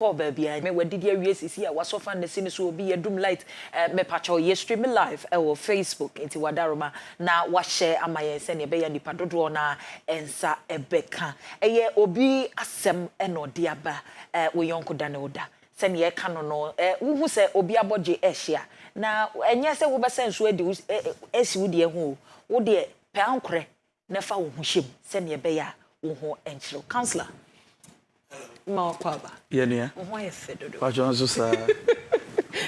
Call baby, I may we did your yes is here. Was so fun the scene so be a doom light. Me patrol yes stream live or Facebook into Wadaroma. Now what share am I send your bay and the padro na ensa ebeka. Eye obi asem eno diaba we yonko danoda. Send ye canon no who say obi aboje eshia. Now enye se wo be sen so edi esi wo de hu wo de pe ankre na fa wo hu him send ye be ya wo ho enchiro. Counsellor ma kwaba yeah who ye fedodo pacho so sa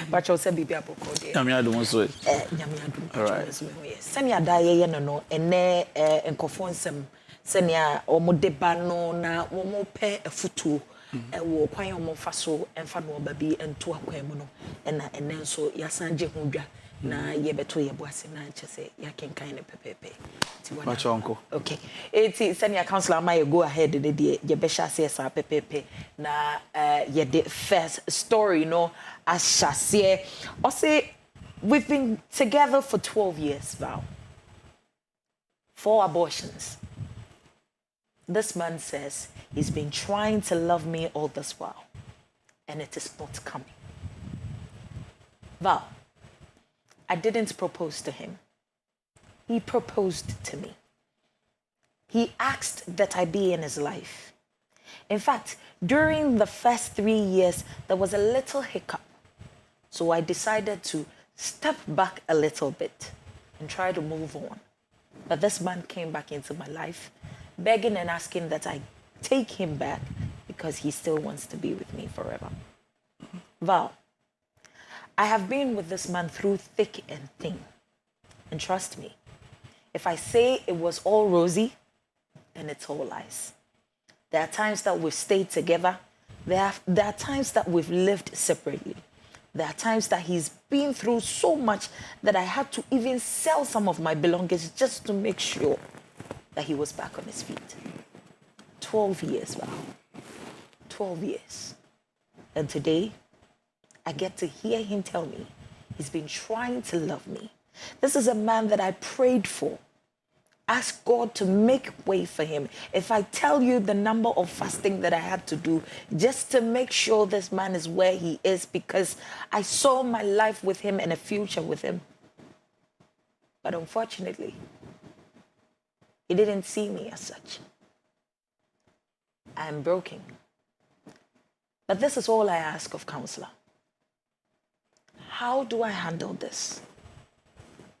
pacho se bibi apoko de nyame adom so nyame adom pacho so me yes send ya da ye no ene enkofo nsem send ya omodeba no na wo mo pe afutuo wo kwan omo fa so emfa no babi ento akwan mu no na ene nso yasanje ho dwa na ye beto ye boase na nche ya kenkan ne pepepe ti wona Machonko. Okay eti senior counselor my go ahead de ye be sha se sa pepepe na ye the first story no ashase o say we've been together for 12 years now. 4 abortions. This man says he's been trying to love me all this while and it is not coming. Val, I didn't propose to him. He proposed to me. He asked that I be in his life. In fact, during the first 3 years, there was a little hiccup. So I decided to step back a little bit and try to move on. But this man came back into my life, begging and asking that I take him back because he still wants to be with me forever. Val, I have been with this man through thick and thin. And trust me, if I say it was all rosy, then it's all lies. There are times that we've stayed together. There are times that we've lived separately. There are times that he's been through so much that I had to even sell some of my belongings just to make sure that he was back on his feet. 12 years, Val. 12 years. And today, I get to hear him tell me he's been trying to love me. This is a man that I prayed for. Ask God to make way for him. If I tell you the number of fasting that I had to do just to make sure this man is where he is, because I saw my life with him and a future with him. But unfortunately, he didn't see me as such. I am broken. But this is all I ask of Counsellor. How do I handle this?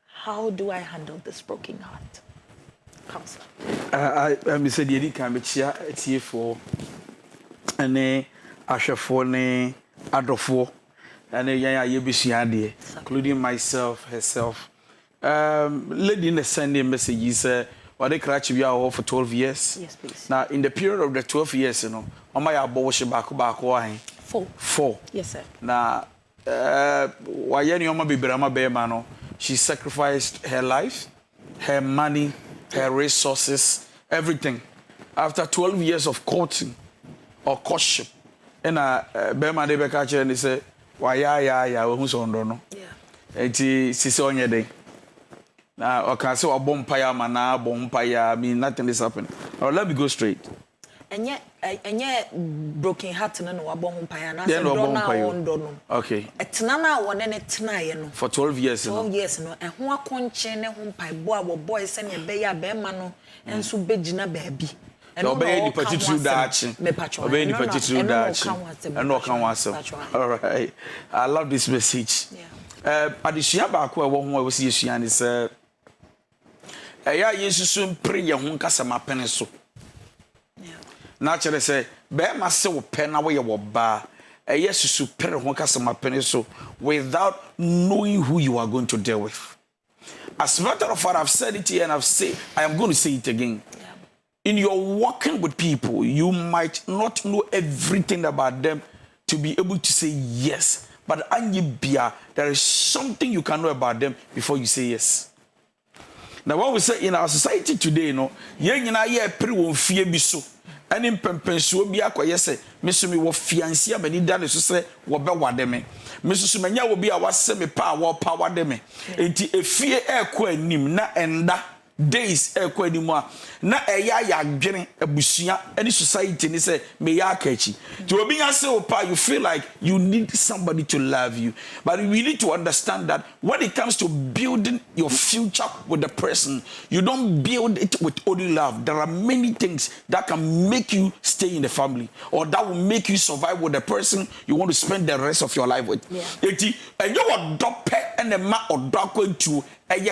How do I handle this broken heart? Counsellor. I said you can be chia for any ashafo ne adofo and including myself, herself. Lady in the Sunday messages what they crash you are for 12 years. Yes, please. Now in the period of the 12 years, you know, on my abortion back 4. Yes, sir. Now why any oma be brama be mano, she sacrificed her life, her money, her resources, everything. After 12 years of courting or courtship, and Bema de Bekacher and he said, why who's on no? Yeah. She said on your day. Now, I can say a bompire, mana, bompire, I mean, nothing is happening. Or let me go straight. And yet, broken heart and no bomb pie. Okay. It's nana one and it's nine. For 12 years. 12 years, no, and who are conchain and home pie boy send a bay a bearmano and so begina baby. And obey the particular Dutch. Obey the particular Dutch. And no come once. All right. I love this message. Yeah. Addition back where one was see and is yes, soon pray your home casama peneso. Naturally say, bear my soul pen away your bar. Yes, super one customer peneso without knowing who you are going to deal with. As a matter of fact, I've said it here and I am going to say it again. Yeah. In your working with people, you might not know everything about them to be able to say yes. But there is something you can know about them before you say yes. Now, what we say in our society today, you know, and in Pempensu, be a yes, Miss me will fiancia, but he done is to say, what be what them. Mrs. Mania will be our semi power, power them. It a fear air queen, na and that days ekɔ animu na ɛyɛ adwene abusua any society ni say me ya akachi to obi nya say opa you feel like you need somebody to love you, but we need to understand that when it comes to building your future with the person, you don't build it with only love. There are many things that can make you stay in the family or that will make you survive with the person you want to spend the rest of your life with. And you are dope and the ma or going to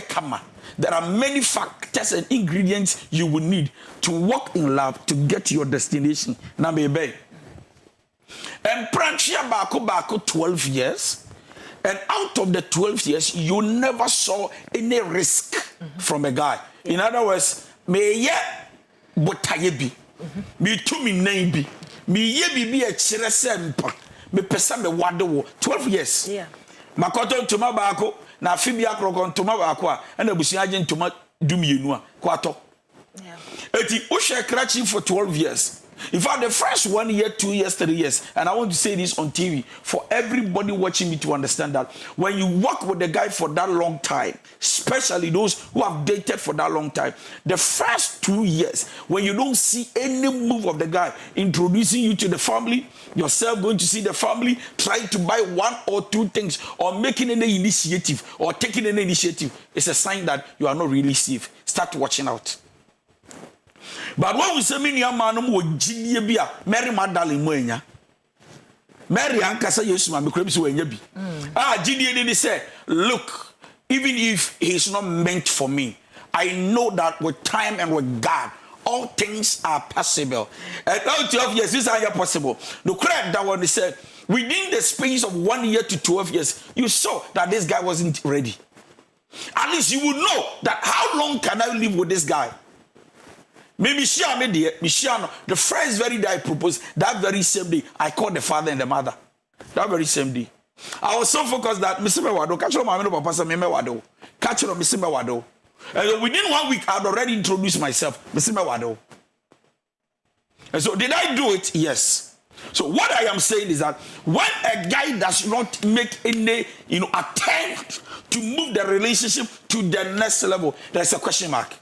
kama. There are many factors and ingredients you will need to walk in love to get to your destination. Now, baby. And Pranchia Bako 12 years. And out of the 12 years, you never saw any risk from a guy. In other words, me ye botayebi. Me to me neighbi. Me ye be a chiresempa. Me pesa me wado 12 years. Yeah. Makoto ntoma baako na afibia kroko ntoma baako a na abusia agye ntoma dumienu a kwato. Yeah. Eti o share krachi for 12 years. In fact, the first 1 year, 2 years, 3 years, and I want to say this on TV for everybody watching me to understand that when you work with the guy for that long time, especially those who have dated for that long time, the first 2 years, when you don't see any move of the guy introducing you to the family, yourself going to see the family, trying to buy 1 or 2 things, or making any initiative, or taking any initiative, it's a sign that you are not really safe. Start watching out. But when we say many man wo gidie bi a Mary Magdalene mo enya Mary ankasa Yesu ma bekrem so enya bi gidie ni say look, even if he's not meant for me, I know that with time and with God all things are possible. And now 12 years this are possible. No correct that one, they said within the space of 1 year to 12 years you saw that this guy wasn't ready. At least you would know that how long can I live with this guy. Maybe the first very day I proposed, that very same day, I called the father and the mother. That very same day. I was so focused that Mr. Mewado, catch on my papa, Mewado, catch on Mr. Mewado. And within 1 week, I had already introduced myself, Mr. Mewado. And so, did I do it? Yes. So, what I am saying is that when a guy does not make any, attempt to move the relationship to the next level, there's a question mark.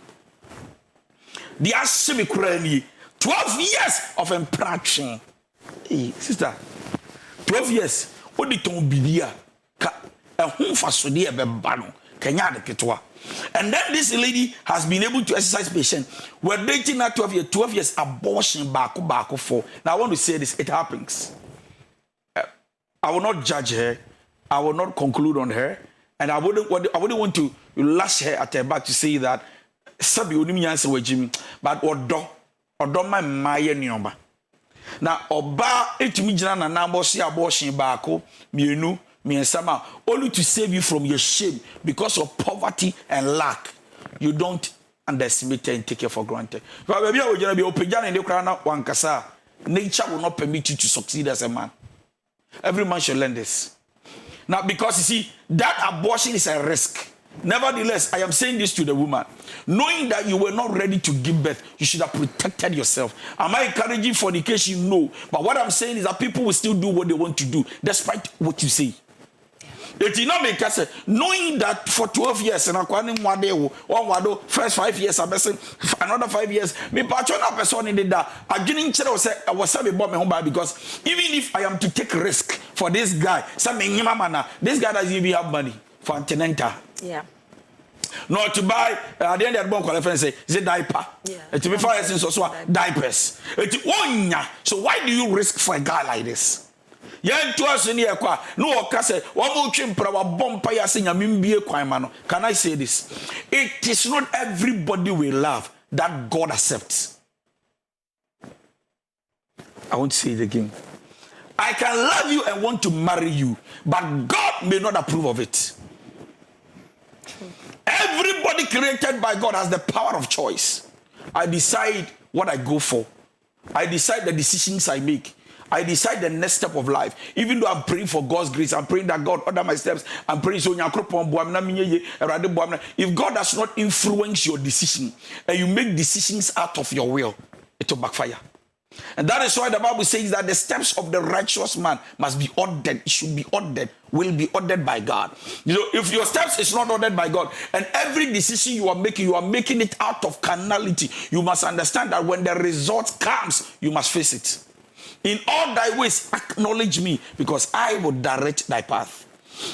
The Ashimi 12 years of impression. Hey, sister, 12 years. What did you be here? A home for Sudia Bebano, Kenya de Ketua. And then this lady has been able to exercise patience. We're dating at 12 years abortion back for. Now I want to say this, it happens. I will not judge her. I will not conclude on her. And I wouldn't want to lash her at her back to say that sabi onim yanse wa jimi, but odo ma maye nioma na oba etumi gina na nabo si abortion baako mienu miensama only to save you from your shame because of poverty and lack. You don't underestimate and take it for granted. But baby o gina be opagya na ndekra na wankasa, nature will not permit you to succeed as a man. Every man should learn this. Now, because you see, that abortion is a risk. Nevertheless, I am saying this to the woman. Knowing that you were not ready to give birth, you should have protected yourself. Am I encouraging fornication? No. But what I'm saying is that people will still do what they want to do, despite what you say. It did not make us knowing that for 12 years, and first 5 years, another 5 years, me patron person in that. I didn't tell I was saying about my home because even if I am to take risk for this guy, this guy doesn't even have money for antenatal. Yeah. Not to buy at the end of the month, say, is a diaper. Yeah. To be fair, so diapers. So why do you risk for a guy like this? Yen to us in here, no, Cassa, one more chimper, bomb payasing a mimbie quaimano. Can I say this? It is not everybody we love that God accepts. I won't say it again. I can love you and want to marry you, but God may not approve of it. Everybody created by God has the power of choice. I decide what I go for. I decide the decisions I make. I decide the next step of life. Even though I'm praying for God's grace, I'm praying that God order my steps. I'm praying so if God does not influence your decision and you make decisions out of your will, it will backfire. And that is why the Bible says that the steps of the righteous man must be ordered. It should be ordered, will be ordered by God. You know, if your steps is not ordered by God, and every decision you are making it out of carnality, you must understand that when the result comes, you must face it. In all thy ways, acknowledge me, because I will direct thy path.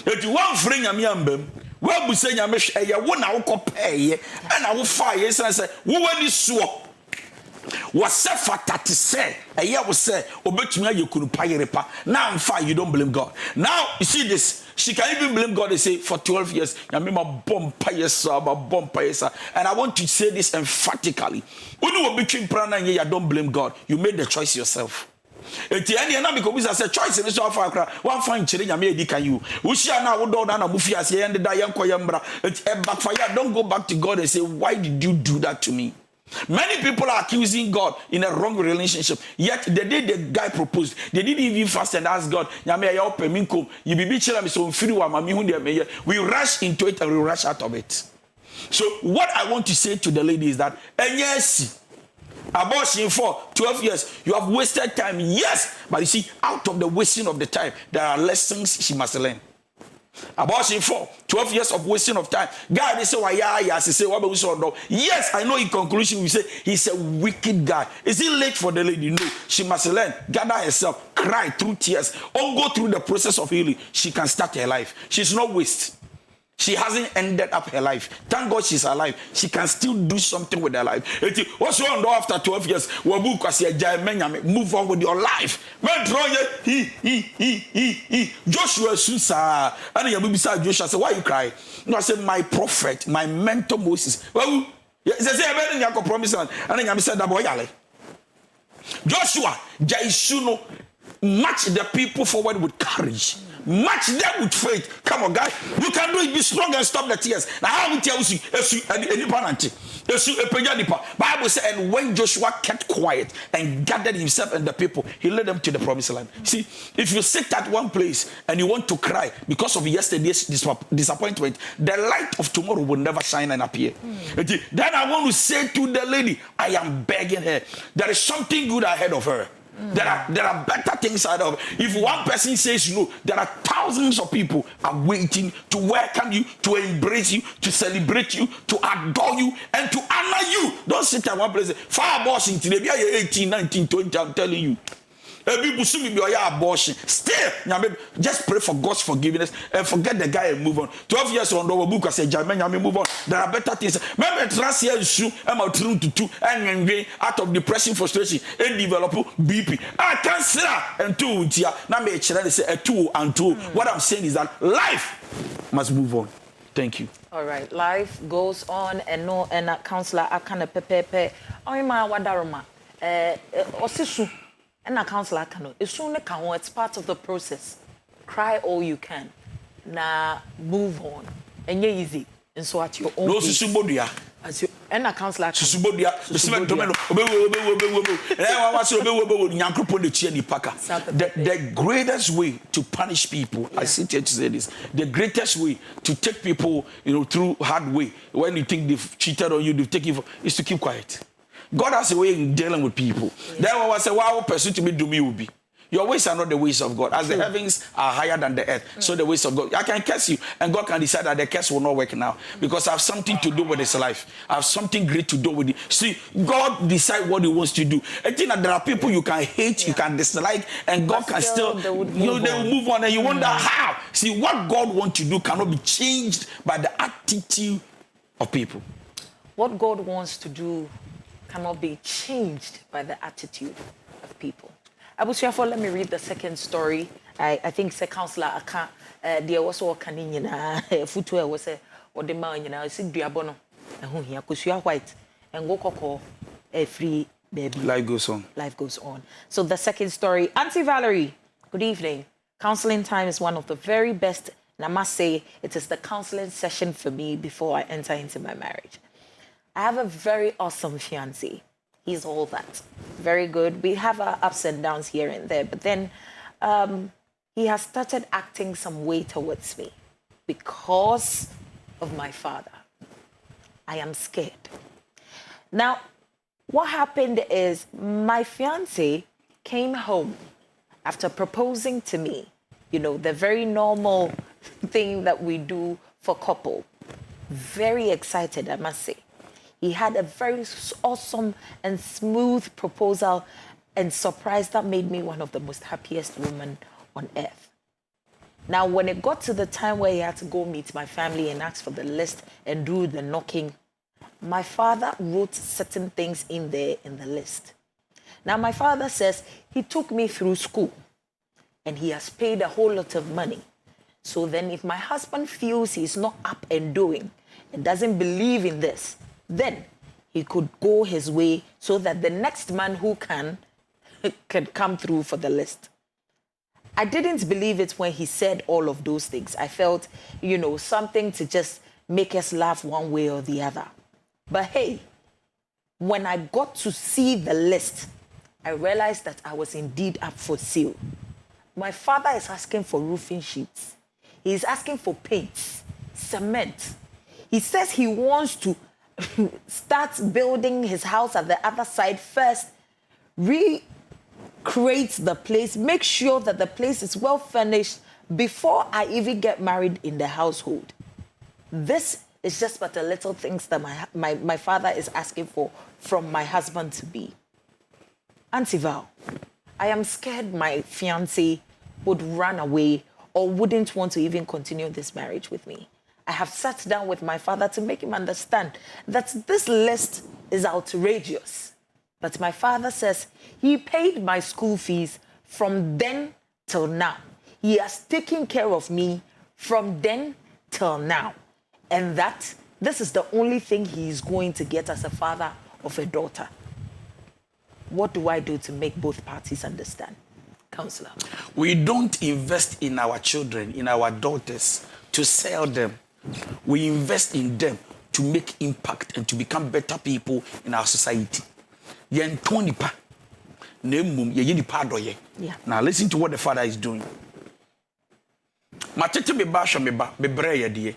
If you want to bring a ambem, well, we say, I will pay, and I will fire. Yes, I say, who will this swap? Was fata to say, a year was say, Obetuna, you couldn't pay repa. Now I'm fine, you don't blame God. Now, you see this, she can even blame God and say, for 12 years, Yamima bomb payesa, and I want to say this emphatically. When you were between Prana and you don't blame God, you made the choice yourself. Eti eni na because I said choice in so far kra one fine chire nyame edi kan you wo shia na wo do na na mufi ase yende da yenko yembra backfire. Don't go back to God and say, why did you do that to me? Many people are accusing God in a wrong relationship. Yet the day the guy proposed, they didn't even fast and ask God, nyame ya open minko you be chira me so mfiri wa mami hu de we rush into it and we rush out of it. So what I want to say to the lady is that yes, abortion for 12 years, you have wasted time, yes, but you see, out of the wasting of the time, there are lessons she must learn. Abortion for 12 years of wasting of time. God, they say, why, yes, say, what we saw, no. Yes, I know in conclusion, we say, he's a wicked guy. Is it late for the lady? No, she must learn, gather herself, cry through tears, or go through the process of healing. She can start her life. She's not waste. She hasn't ended up her life. Thank God she's alive. She can still do something with her life. What's wrong after 12 years? Move on with your life. Joshua Susa. And you beside Joshua say, why you cry? No, I said, my prophet, my mentor Moses. Well, they say, I promise. And then you said, Joshua, Jaisuno, match the people forward with courage. Match them with faith. Come on, guys. You can do it. Be strong and stop the tears. Now, how will tell you? Bible says, and when Joshua kept quiet and gathered himself and the people, he led them to the promised land. See, if you sit at one place and you want to cry because of yesterday's disappointment, the light of tomorrow will never shine and appear. Then I want to say to the lady, I am begging her, there is something good ahead of her. There are better things out of it. If one person says no, there are thousands of people are waiting to welcome you, to embrace you, to celebrate you, to adore you, and to honor you. Don't sit at one place. Far abortion today, be 18, 19, 20. I'm telling you. Abortion. Still, just pray for God's forgiveness and forget the guy and move on. 12 years on the book, I said, move on. There are better things. Remember, last year, I'm out to two and out of depression, frustration, and develop BP. I can't say and two. Now, me say a two and two. What I'm saying is that life must move on. Thank you. All right, life goes on, and no, and a counselor, I can't pepe. I'm my wadaroma. Osisu. And a counselor cannot. It's part of the process. Cry all you can. Now move on. And you're easy. And so at your own pace. As you and a counselor the greatest way to punish people, I sit here to say this, the greatest way to take people, through hard way, when you think they've cheated on you, they've taken you, is to keep quiet. God has a way in dealing with people. Yeah. Then when I say, "Wow, pursue to me, do me will be." Your ways are not the ways of God. As the heavens are higher than the earth, so the ways of God. I can curse you, and God can decide that the curse will not work now because I have something to do with his life. I have something great to do with it. See, God decides what he wants to do. I think that there are people you can hate, you can dislike, and God can still, they will move on, and you wonder how. See, what God wants to do cannot be changed by the attitude of people. What God wants to do cannot be changed by the attitude of people. Abusiafo, let me read the second story. I think the counselor aka there was all kanina futu was a or the man si duabono ehun hia kosua white and go kokko free baby. Life goes on. Life goes on. So the second story, Auntie Valerie, good evening. Counseling time is one of the very best, and I must say it is the counseling session for me before I enter into my marriage. I have a very awesome fiancé. He's all that. Very good. We have our ups and downs here and there, but then he has started acting some way towards me because of my father. I am scared. Now, What happened is my fiance came home after proposing to me. You know, the very normal thing that we do for couple. Very excited, I must say. He had a very awesome and smooth proposal and surprise that made me one of the most happiest women on earth. Now, when it got to the time where he had to go meet my family and ask for the list and do the knocking, my father wrote certain things in there in the list. Now, my father says he took me through school and he has paid a whole lot of money. So then if my husband feels he's not up and doing and doesn't believe in this, then he could go his way so that the next man who can come through for the list. I didn't believe it when he said all of those things. I felt, you know, something to just make us laugh one way or the other. But hey, when I got to see the list, I realized that I was indeed up for sale. My father is asking for roofing sheets. He's asking for paints, cement. He says he wants to start building his house at the other side first, recreate the place, make sure that the place is well furnished before I even get married in the household. This is just but the little things that my father is asking for from my husband to be. Auntie Val, I am scared my fiancé would run away or wouldn't want to even continue this marriage with me. I have sat down with my father to make him understand that this list is outrageous. But my father says he paid my school fees from then till now. He has taken care of me from then till now. And that this is the only thing he is going to get as a father of a daughter. What do I do to make both parties understand? Counsellor. We don't invest in our children, in our daughters, to sell them. We invest in them to make impact and to become better people in our society. Yeah. Now listen to what the father is doing. Matete me ba me bre ye die.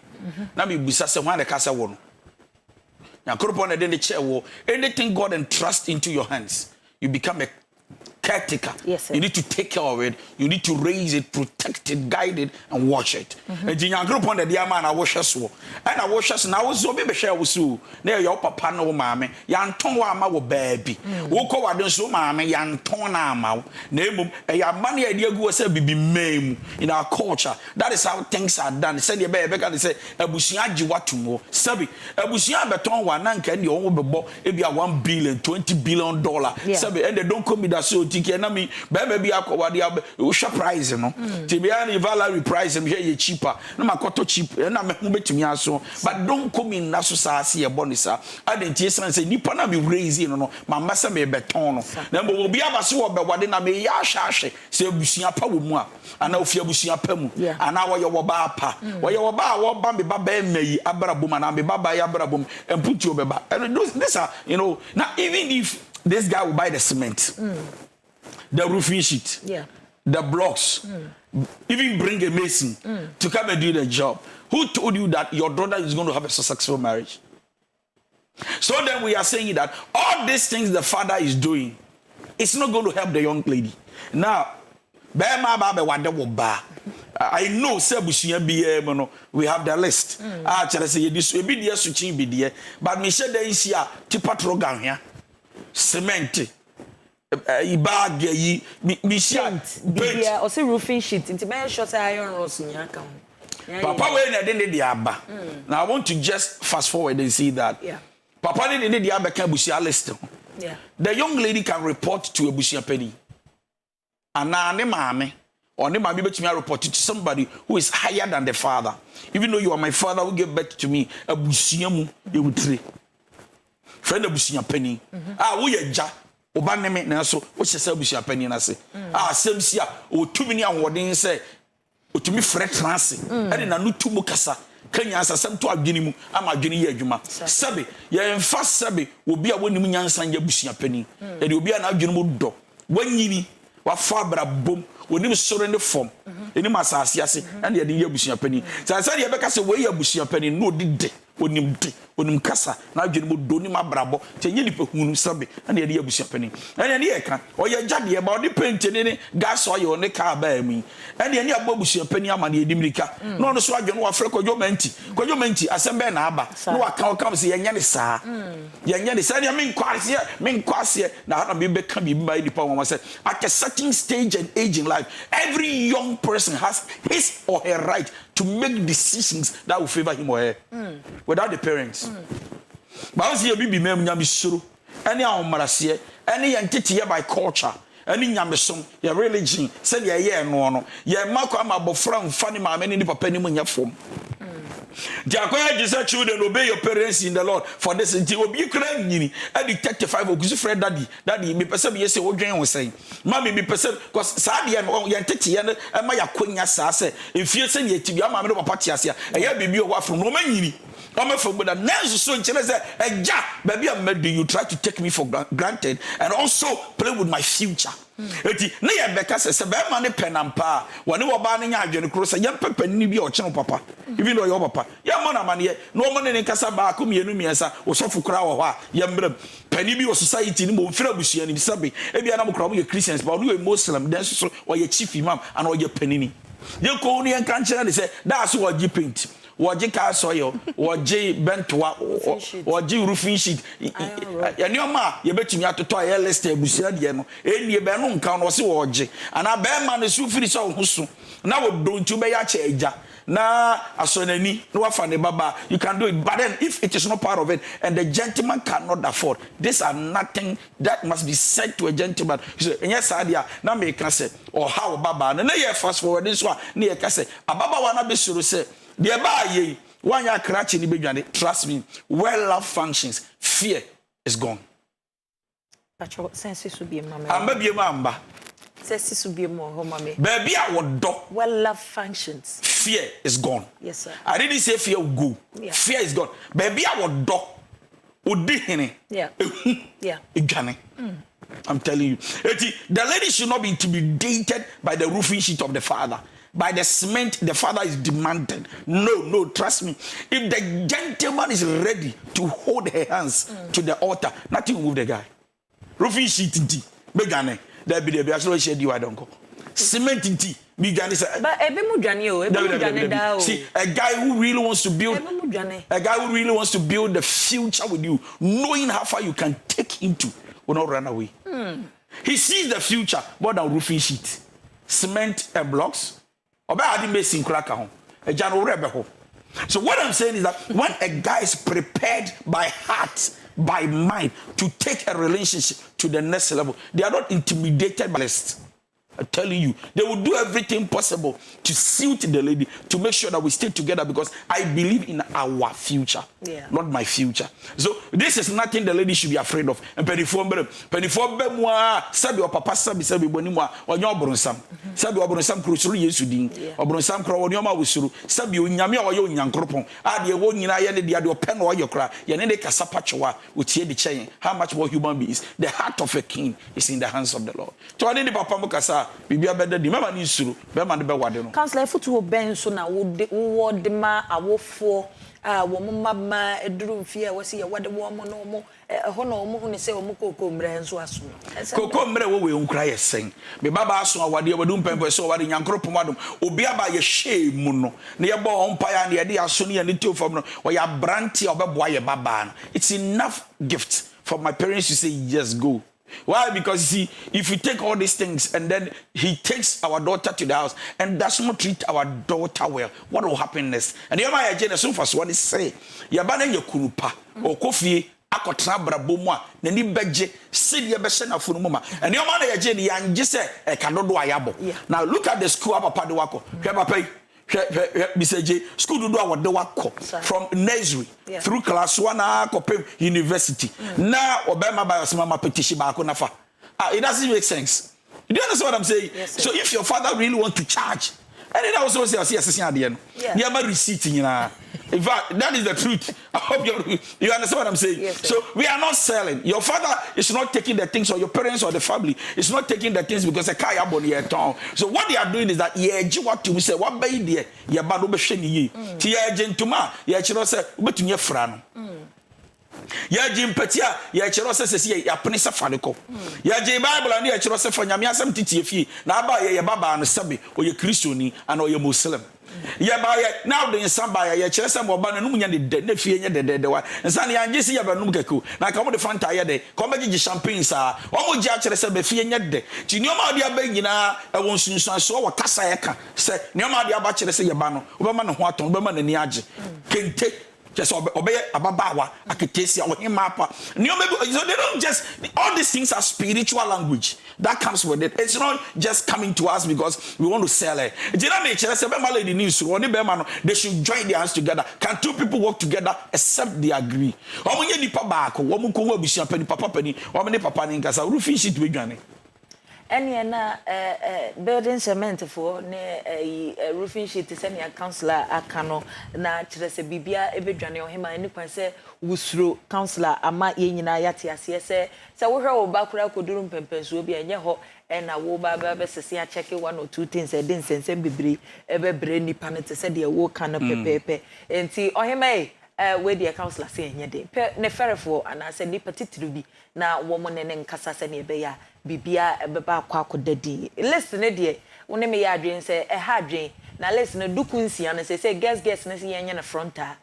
Na me busa se hwan de kasa wo no. Na koropon na de ne chair wo, anything God entrusts into your hands, you become a caretaker. Yes, sir. You need to take care of it. You need to raise it, protect it, guide it, and watch it. And you group on the diamond, I wash us. And I wash us now. So baby share with you. Now your papa no mammy. Yan ton wama wo baby. Woko wa don so mammy. Yan ton ama. Name a money idea go say be meme in our culture. That is how things are done. Send your baby can say abusia jiwa tumo. Sabi abusia beton wa nan can your own bebo. It be a $1 billion, $20 billion. Sabi and they don't come with that so. Na me baby akwa dia shop price no tibiani value price me here cheaper na makoto cheap na me hu betumi aso but don't come in na so saase e bonisa adentie san say nipa na be raise no no mama se me beton no na mo obi abase wo be wade na me ya ahwe se abusua pa wo mu a ana ofia abusua pa mu ana wo ye wo ba pa wo ye wo ba wo ba me ba ba mayi abrabom na me ba ba ya abrabom emputi obeba and this are you know now even if this guy will buy the cement the roofing sheet, the blocks, even bring a mason to come and do the job. Who told you that your daughter is going to have a successful marriage? So then we are saying that all these things the father is doing, it's not going to help the young lady. Now, I know we have the list. But me said there is here tipa trogan here, cement. Ibag yi mi paint bia o say roofing sheet inti me sure say iron rods nya ka ho papa we na de dey aba now I want to just fast forward and see that papa de dey aba ka busia list the young lady can report to a busia penny ana ne maame or ne maame betumi report to somebody who is higher than the father. Even though you are my father who gave birth to me, a busia mu e wutire friend a busia penny wo ye ja oba neme na so wo chese abusia pani na se asem si a otumi ni ahoden se otumi frɛ trance ɛde na no tumu kasa kanya asasem to adwene mu ama adwene ye adwuma sebe ye mfa sebe obi a wonim nyansa nya abusia pani ɛde obi a na adwene mu dɔ wanyini wafa brabom wonim soro ne fom enim asase ase ɛde ye abusia pani sɛ ye bɛka se we ye abusia pani no dide onim kasa na adwene mo doni ma brabo te nye nipa hunu sabe na ye abusuapani ene ne ye ka oye jade ba odi paint ne gas oil ne ka ba mu ene ne abo abusuapani ama ne edimirika no no so adwene wa frɛ kwadwo manti asembe na aba no wa ka o se yenye ne saa yenye ne saa ne men kwase na ha na be ka bi ba nipa wo say at a certain stage and age in life every young person has his or her right to make decisions that will favor him or her without the parents. But once you be mem nyamisuru, any awomarase, any entity by culture, any nyamisom, your religion, say ye no. Ye mako ama bofra mfani ma many papa ni munya fom. Jacoya Jesus children obey your parents in the Lord for this until obi kra nyini at the 35 okusu friend daddy me person be say odwen wo say mommy me person cause saa de no ye ntete ye e ma yakonya saa say efie say ye tibi ama me papa tiase e ya bibi o wafro no ma nyini o ma fo that next so nchele say eja baby am do you try to take me for granted and also play with my future. Eti na ye beka se be ma ne penampa woni wo ba ne nya adwene kro se ye pepa ni bi o cheno papa even though your papa ye mo na mane ye no mo ne kasa ba ko mienu miensa wo sofu kra wo ho a ye mbram pani bi o society ni mo mfira busua ni bisabe e bia na mo kra mo ye Christians but no ye Muslim then so o ye chief imam and o ye panini ye ko ni en kan kire ne se da so wo gi paint woje ka soyo woje bentoa woje roofing sheet ya nioma ye betumi atoto ya list abusia de no enie be no nka no se woje ana be ma ne su firi so husu na wo dontu be ya cha eja na asonani no wafa ne baba you can do it but then if it is not part of it and the gentleman cannot afford these are nothing that must be said to a gentleman so yes adia na me ka se or how baba na ye fast forward so na ye ka se ababa wa na be suru se the ba ye wanya krachi ni bedwane trust me well love functions fear is gone pacho sense so be mama amba bi ma amba sense so be mo ho mama baby a wodo well love functions fear is gone. Yes sir. I didn't say fear will go. Yeah. Fear is gone. Baby I would do odi hene yeah yeah edwane I'm telling you the lady should not be intimidated by the roofing sheet of the father. By the cement the father is demanding. No, trust me. If the gentleman is ready to hold her hands to the altar, nothing will move the guy. Roofing sheet inti, begane. There be actually share you I don't go. Cement inti, begane say. But ebe mu dwane o, ebe mu dwane da o. See, a guy who really wants to build the future with you, knowing how far you can take him to, will not run away. He sees the future more than roofing sheet, cement and blocks. So what I'm saying is that when a guy is prepared by heart, by mind to take a relationship to the next level, they are not intimidated by list. I'm telling you, they will do everything possible to suit the lady, to make sure that we stay together because I believe in our future, not my future. So this is nothing the lady should be afraid of. And penifombe mwa sabi wa papa sabi boni mwa onyo obronsam. Sabi obronsam krusuru Yesu din. Obronsam kro onyo ma wusuru. Sabi onyame oyo onyankropon. Ade wo nyina ye ne de ade open wo yokra. Ye ne de kasapachwa utie de chen. How much more human beings? The heart of a king is in the hands of the Lord. To ade de papa mo kasa bibia beda di mama ni suru be ma de be wade no Counsellor futu ben so na wo de ma awofo wo mama eduru mfie wasi ya wade wo mo no mo ho na wo hu ne se wo kokko mre nso aso kokko mre wo we nkura yesen me baba aso awade wadu mpempo se wade nyankropom wadom obi aba ye hye mu no ne ye bo ompa ya ne ye de aso ne ye ne tiofam no wo ya branti obeboa ye baba no it's enough gift for my parents to say yes go. Why? Because you see, if we take all these things and then he takes our daughter to the house and does not treat our daughter well, what will happen next? And you might agenda so fast what they say. Yabana yakurupa or coffee akotra brabomwa nani beje sidi yebeshe na funu mama. And you might agenda yanji se kanodo ayabo. Now look at the school papa de wako. Papa Mr. School do what the work from nursery through class 1 university. Now Obama by mama petition back on nafa. It doesn't make sense. You do understand what I'm saying? Yes, so if your father really want to charge, and then I also say assistant at the end. Yeah, receipt in In fact, that is the truth. I hope you understand what I'm saying. Yes, sir. So we are not selling. Your father is not taking the things, or your parents or the family is not taking the things because a car body at town. So what they are doing is that what to say what by there ya ba do be hwe ni yi. Ti ya gentuma ya kiro say ubetunye fra no. Ya ji mpatia ya kiro se ya pene se fa ne ko. Ya ji Bible and ya kiro se fa nyame asem titie fie na aba ya baba no sebe o ye Christiani and o ye Muslim. Ya ba ya now the samba ya kire se mo ba no mu nya de na fie nya de wa. Nsa ne anje si ya ba num keku. Na ka mo de fanta ya de. Ko be gi champagne sa. O mo gi a kire se be fie nya de. Ti nioma de aba nyina e won sunsun so wo kasa ya ka. Se nioma de aba kire se ya ba no. Wo be ma ne ho aton, be ma ne ni age. Kente just obey ababawa akitesi or him mapa. So they don't just all these things are spiritual language that comes with it. It's not just coming to us because we want to sell it. They should join their hands together. Can two people work together except they agree? Any building cement for ne roofing sheet send your counsellor akano na kire se bibia ebedwane ohema ani kwan se wusuro counsellor ama ye nyina yate ase se wo hwe wo ba kura koduru mpempenso bi enye ho na wo ba be sese a check one or two things e den sensem bibiri ebebre nipa ne te se de wo kan pepepe enti ohema we the counsellor say enye de ne ferefo ana se nipa titiri bi na wo mo ne nkasa se ne be ya bibia ebeba akwakodadi listen ne de woni me ya adwen se ha adwen na listen ne duku nsia ne se guess ne se yenye na frontal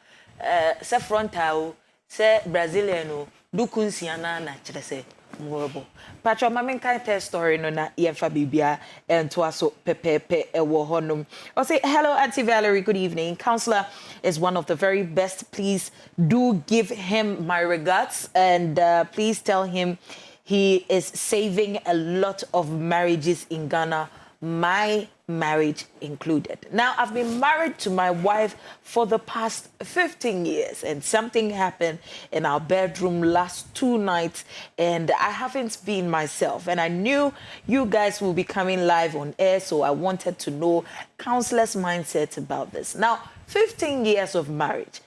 se frontal se brazilian no duku nsia na kire se ngorbo patro mama kan tell story no na yemfa bibia ento aso pepepe ewo honum o say hello Auntie Valerie, good evening. Counsellor is one of the very best. Please do give him my regards and please tell him he is saving a lot of marriages in Ghana, my marriage included. Now, I've been married to my wife for the past 15 years, and something happened in our bedroom last 2 nights, and I haven't been myself. And I knew you guys will be coming live on air, so I wanted to know counselor's mindset about this. Now, 15 years of marriage.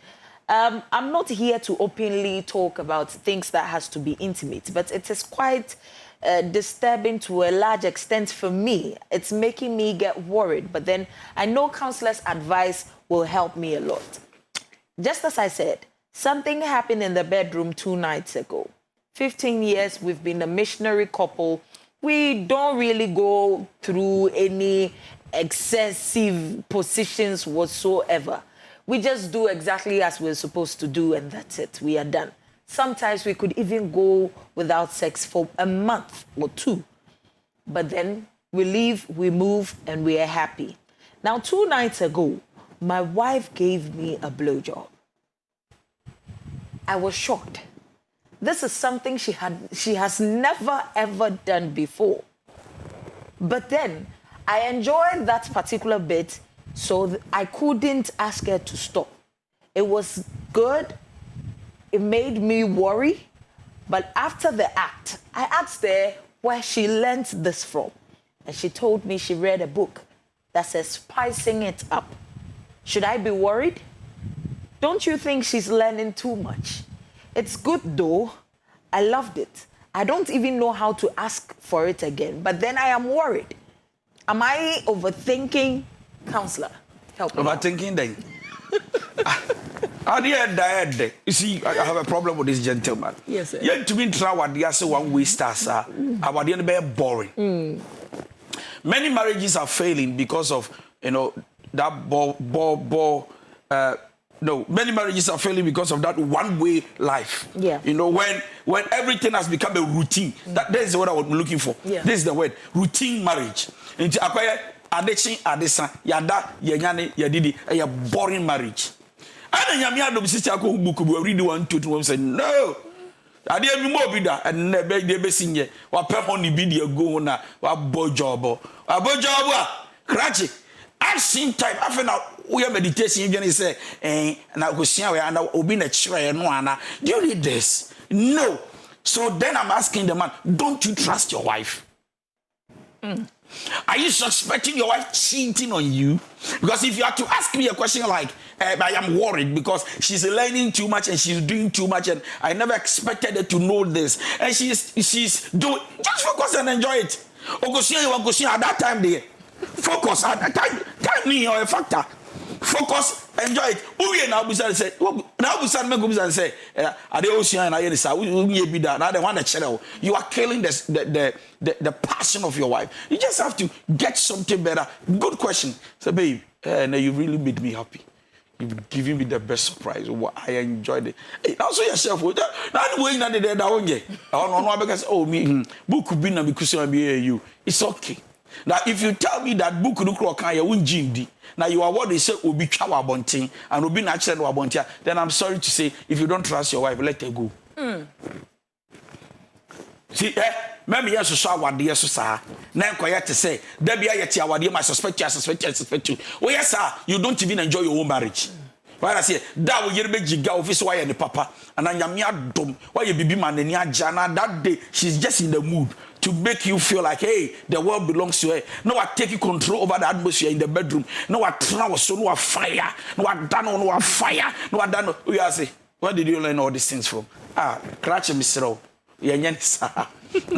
I'm not here to openly talk about things that has to be intimate, but it is quite disturbing to a large extent for me. It's making me get worried, but then I know counselor's advice will help me a lot. Just as I said, something happened in the bedroom 2 nights ago. 15 years, we've been a missionary couple. We don't really go through any excessive positions whatsoever. We just do exactly as we're supposed to do, and that's it. We are done. Sometimes we could even go without sex for a month or 2. But then we leave, we move, and we are happy. Now, 2 nights ago, my wife gave me a blowjob. I was shocked. This is something she has never, ever done before. But then I enjoyed that particular bit, so I couldn't ask her to stop. It was good. It made me worry. But after the act, I asked her where she learned this from. And she told me she read a book that says spicing it up. Should I be worried? Don't you think she's learning too much? It's good though. I loved it. I don't even know how to ask for it again. But then I am worried. Am I overthinking? Counselor, help me. Overthinking then. You see, I have a problem with this gentleman. Yes, sir. You to be one way stars are very boring. Many marriages are failing because of that many marriages are failing because of that one-way life. Yeah. When everything has become a routine. That is what I'm looking for. Yeah. This is the word. Routine marriage. Adechi adesa yada yenyane yadidi a boring marriage. And nyame adom sister ko book we read 1 2 3 say no. Ade bi mo bi da and na be de besinye wa pe ho ni bi de go na wa bojobo. Abojobo a krachi action time after now we are meditation you say na go sia we and obi na chire no ana. Do you need this? No. So then I'm asking the man, don't you trust your wife? Are you suspecting your wife cheating on you? Because if you have to ask me a question like, I am worried because she's learning too much and she's doing too much and I never expected her to know this. And she's doing, just focus and enjoy it. Ogosia at that time there. Focus at that time. Time me or a factor. Focus, enjoy it. Uye na busan say, na busan me go busan say, ade ocean na yeni sa, unye bi da, na the one that channel. You are killing the passion of your wife. You just have to get something better. Good question. Say, babe, now you really made me happy. You've given me the best surprise. I enjoyed it. Hey, also yourself. Now way na the one ye. No because me book could be na because you. It's okay. Now if you tell me that book no clock kan ya won gindi. Now you are what they say obi twa wabontin and obi na chere wabontin, then I'm sorry to say if you don't trust your wife, let her go. See, maybe yes so awade so sa na enkoya te say da bia yete awade my suspect you. Oh yes sir, you don't even enjoy your own marriage. Why I say that we yere be giga office why the papa and anyame adom why you bibi man ani aja na that day she's just in the mood to make you feel like, hey, the world belongs to her. No, I take control over the atmosphere in the bedroom. No, I travel so no fire. No, I done no fire. No, I done. We are say, where did you learn all these things from? Cratch Mr.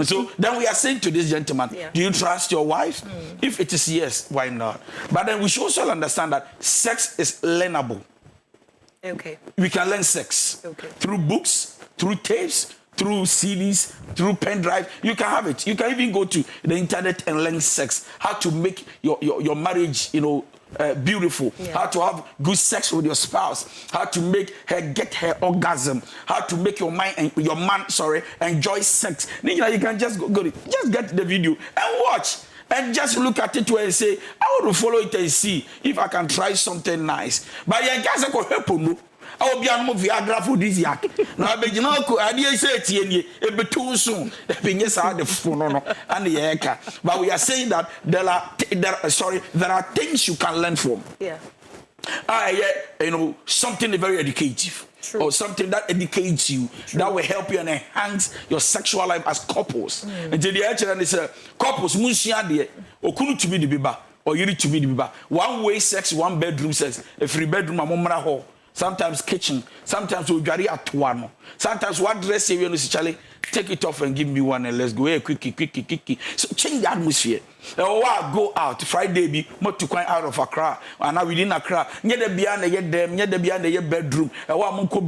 So then we are saying to this gentleman, do you trust your wife? If it is yes, why not? But then we should also understand that sex is learnable. Okay. We can learn sex through books, through tapes, through CDs, through pen drive. You can have it. You can even go to the internet and learn sex, how to make your marriage, beautiful, how to have good sex with your spouse, how to make her get her orgasm, how to make your man enjoy sex. Then, you can just just get the video and watch. And just look at it and say, I want to follow it and see if I can try something nice. But you guys are help you. I will be on Viagra for this yak. Now, I say it soon. The phone and the air. But we are saying that there are things you can learn from. Yeah. Something very educative. True. Or something that educates you. True. That will help you and enhance your sexual life as couples. And the actually say couples munshia de okunu to be the biba or you to be the biba. One way sex, one bedroom sex, a free bedroom amomra hall. Sometimes kitchen, sometimes we carry at one. Sometimes what dress you Charlie, take it off and give me one and let's go. Hey, quicky. So change the atmosphere. Go out Friday be more to quite out of Accra and now within Accra. Near the beyond the bedroom.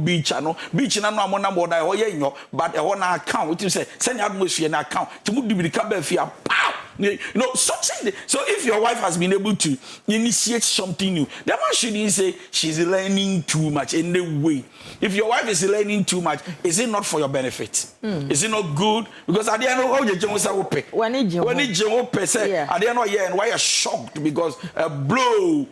Beach no amona more than but a one account which you say send atmosphere and account to move the cabin fear. So if your wife has been able to initiate something new, the man shouldn't say she's learning too much in the way. If your wife is learning too much, is it not for your benefit? Is it not good? Because at the end of at the end of the year, and why are shocked because a blow.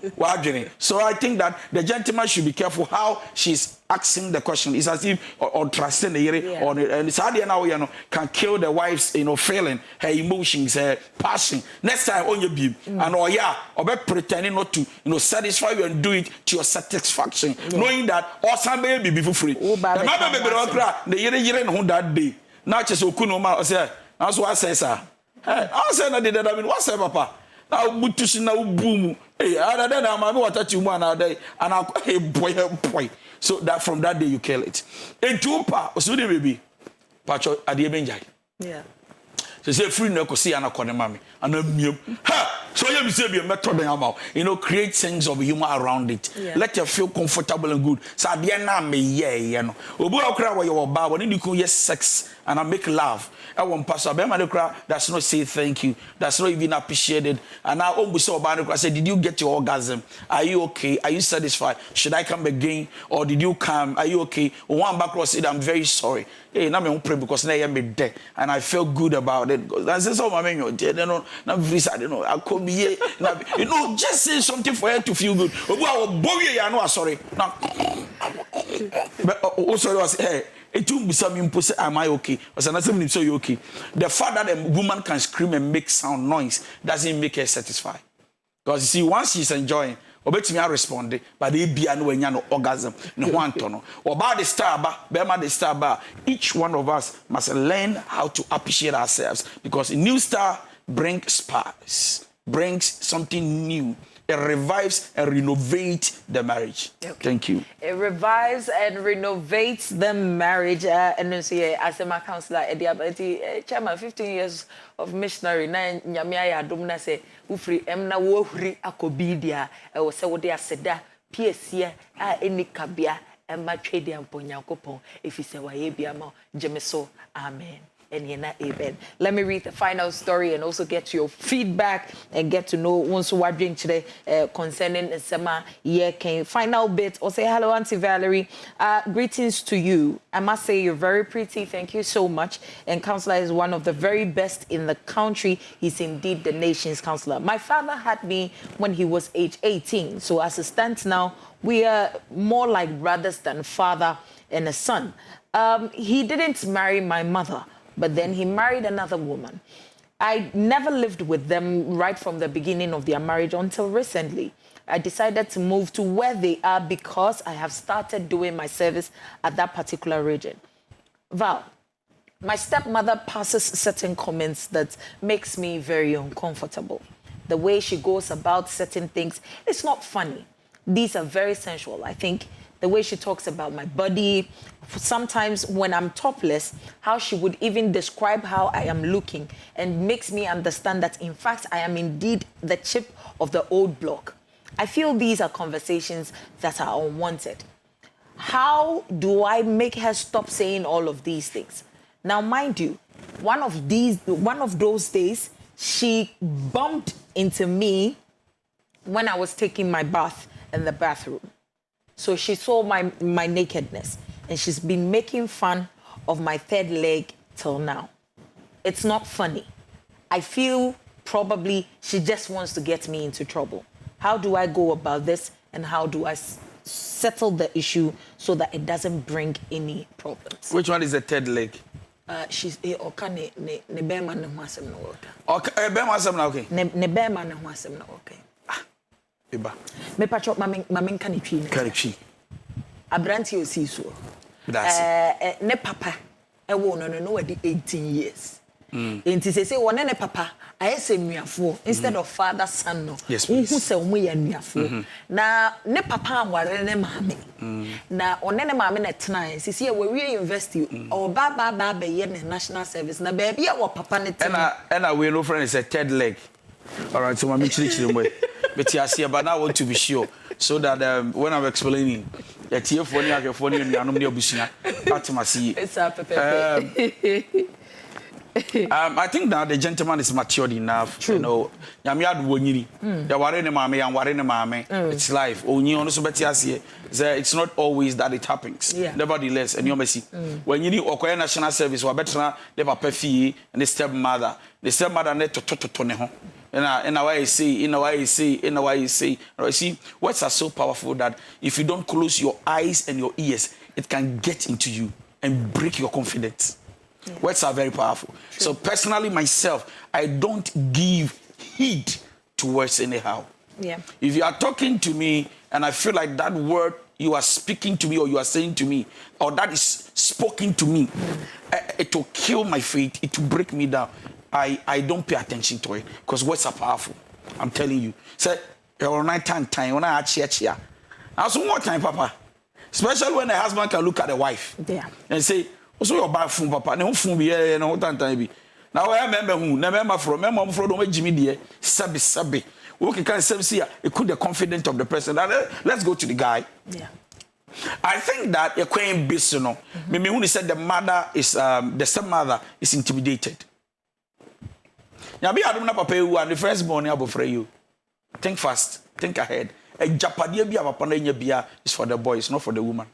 So I think that the gentleman should be careful how she's asking the question. It's as if or trusting the and it's how now can kill the wife's feeling, her emotions, her passion. Next time on your beam and or be pretending not to satisfy you and do it to your satisfaction, knowing that or somebody be for free. The year that day. Now just okunoma say that's what I say sir. I say na did that mean what's up papa? Now butusi na boom. Hey, other than I'm what touch you one day and I hey boy. So that from that day you kill it. And two pa osudi baby. Pacho ade benjai. Yeah. So say free no ko see ana kone mami. Ana miem. Ha! So you say be a method about, create things of humor around it. Yeah. Let you feel comfortable and good. So at the end na me Obu akra wa your ba when you yes sex and I make love. I want pastor be man that's not say thank you. That's not even appreciated. And now ombu say oba say did you get your orgasm? Are you okay? Are you satisfied? Should I come again or did you come? Are you okay? One back said I'm very sorry. Hey, now me pray because now I'm dead and I feel good about it. That's so my man I could be here. Just say something for her to feel good. Sorry. Now, sorry was hey. Am I okay? So you okay? The fact that a woman can scream and make sound noise doesn't make her satisfied. Because you see, once she's enjoying, obetimi respond, but they be no orgasm, no one tono. Or about the star bar, each one of us must learn how to appreciate ourselves. Because a new star brings spice, brings something new. It revives and renovates the marriage. Okay. Thank you. It revives and renovates the marriage. And then say, as a counselor, chairman, 15 years of missionary. Na nyamia domna say, ufri emna wohri akobidia. Was say what they said. PSC any kabia emma trade and ponyankopon. If he say wa yebiamo jemeso. Amen. And amen. Let me read the final story and also get your feedback and get to know once we're doing today concerning Sema Yeke. Final bit or say hello, Auntie Valerie. Greetings to you. I must say you're very pretty. Thank you so much. And Counsellor is one of the very best in the country. He's indeed the nation's counselor. My father had me when he was age 18. So as it stands now, we are more like brothers than father and a son. He didn't marry my mother, but then he married another woman. I never lived with them right from the beginning of their marriage until recently. I decided to move to where they are because I have started doing my service at that particular region. Val, my stepmother passes certain comments that makes me very uncomfortable. The way she goes about certain things, it's not funny. These are very sensual, I think. The way she talks about my body, sometimes when I'm topless, how she would even describe how I am looking and makes me understand that, in fact, I am indeed the chip of the old block. I feel these are conversations that are unwanted. How do I make her stop saying all of these things? Now, mind you, one of those days, she bumped into me when I was taking my bath in the bathroom. So she saw my nakedness, and she's been making fun of my third leg till now. It's not funny. I feel probably she just wants to get me into trouble. How do I go about this, and how do I settle the issue so that it doesn't bring any problems? Which one is the third leg? She's okay. Ne bema ne ho asem na okay. Okay, bema asem na okay. Ne bema ne ho asem na okay. Eba. Me patcho mamen kanetwi ne. Kanetwi. Abranti osi so. That's ne papa e wo no we 18 years. Enti say wona ne papa ayese nuafo instead of father son no. Who say omo ya nuafo. Na ne papa anware ne maame. Na one ne maame na tena sisi e we university o ba be ye ne national service na ba bia wo papa ne tena. And we no friend is a third leg. All right, so mami chiri mwe. But but now I want to be sure so that when I'm explaining that here for you I think that the gentleman is matured enough. True. You know, it's life. It's not always that it happens. Yeah. Nevertheless, and you see, when you need a national service, or better, they have a fee and the stepmother net to in a way you see, you see, words are so powerful that if you don't close your eyes and your ears, it can get into you and break your confidence. Yeah. Words are very powerful. True. So personally, myself, I don't give heed to words anyhow. Yeah. If you are talking to me and I feel like that word you are speaking to me or you are saying to me, or that is spoken to me, it will kill my faith, it will break me down. I don't pay attention to it because words are powerful. I'm telling you. Say, your night time when I cheer. Also, more time, Papa. Especially when a husband can look at the wife and say, "Also, your bad phone, Papa. No phone be here, no time be." Now I remember who, remember from don't Jimmy dear, sabi. Okay, can see it could the confidence of the person. Let's go to the guy. Yeah. I think that a queen bisono. Maybe when he said the mother is the stepmother is intimidated. Yabi adum na papa ewu and the firstborn ya bofra you. Think fast, think ahead. A japadia bi papa na nya bia is for the boys, not for the woman.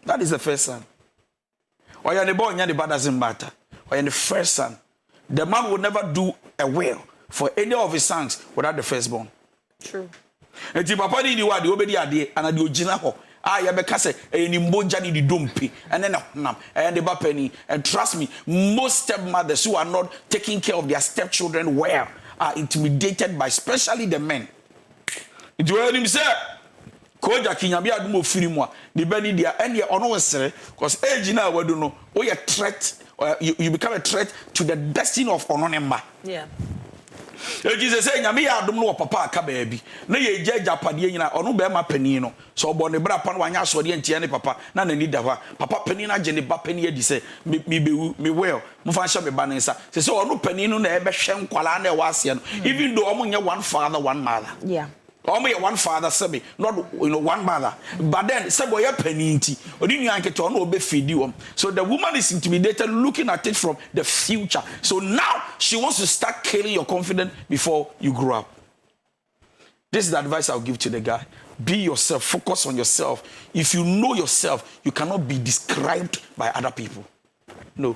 That is the first son. Or you the boy nya the bad doesn't matter. Or you the first son. The man will never do a will for any of his sons without the firstborn. True. And the papa ni wa the obedi ade and the ogina ho. Ya be kase ni mboja ni di dompe and then and the bapeni. And trust me, most stepmothers who are not taking care of their stepchildren well are intimidated by especially the men. It will him say ko Jackie nyame adum ofiri mu a the bani dia ene ono wesere because age na wadu no we a threat you become a threat to the destiny of ononemba. Yeah. Jesus say nyame ya adom no papa aka baabi na ye gya pade nyina ono be ma pani no so obo ne bra pa no wanya asode ntia ne papa na nani da hɔ papa pani na gye ne ba pani adi sɛ me bewu me well mo fa hye me ba ne nsa say ono pani no na ebe hwe nkwala na e wase no even though omo nye one father one mother. Yeah. One father sebe not one mother but then sebe ya paninti odi nwan kete ono obe feed you. So the woman is intimidated looking at it from the future. So now she wants to start killing your confidence before you grow up. This is the advice I'll give to the guy. Be yourself, focus on yourself. If you know yourself, you cannot be described by other people. No.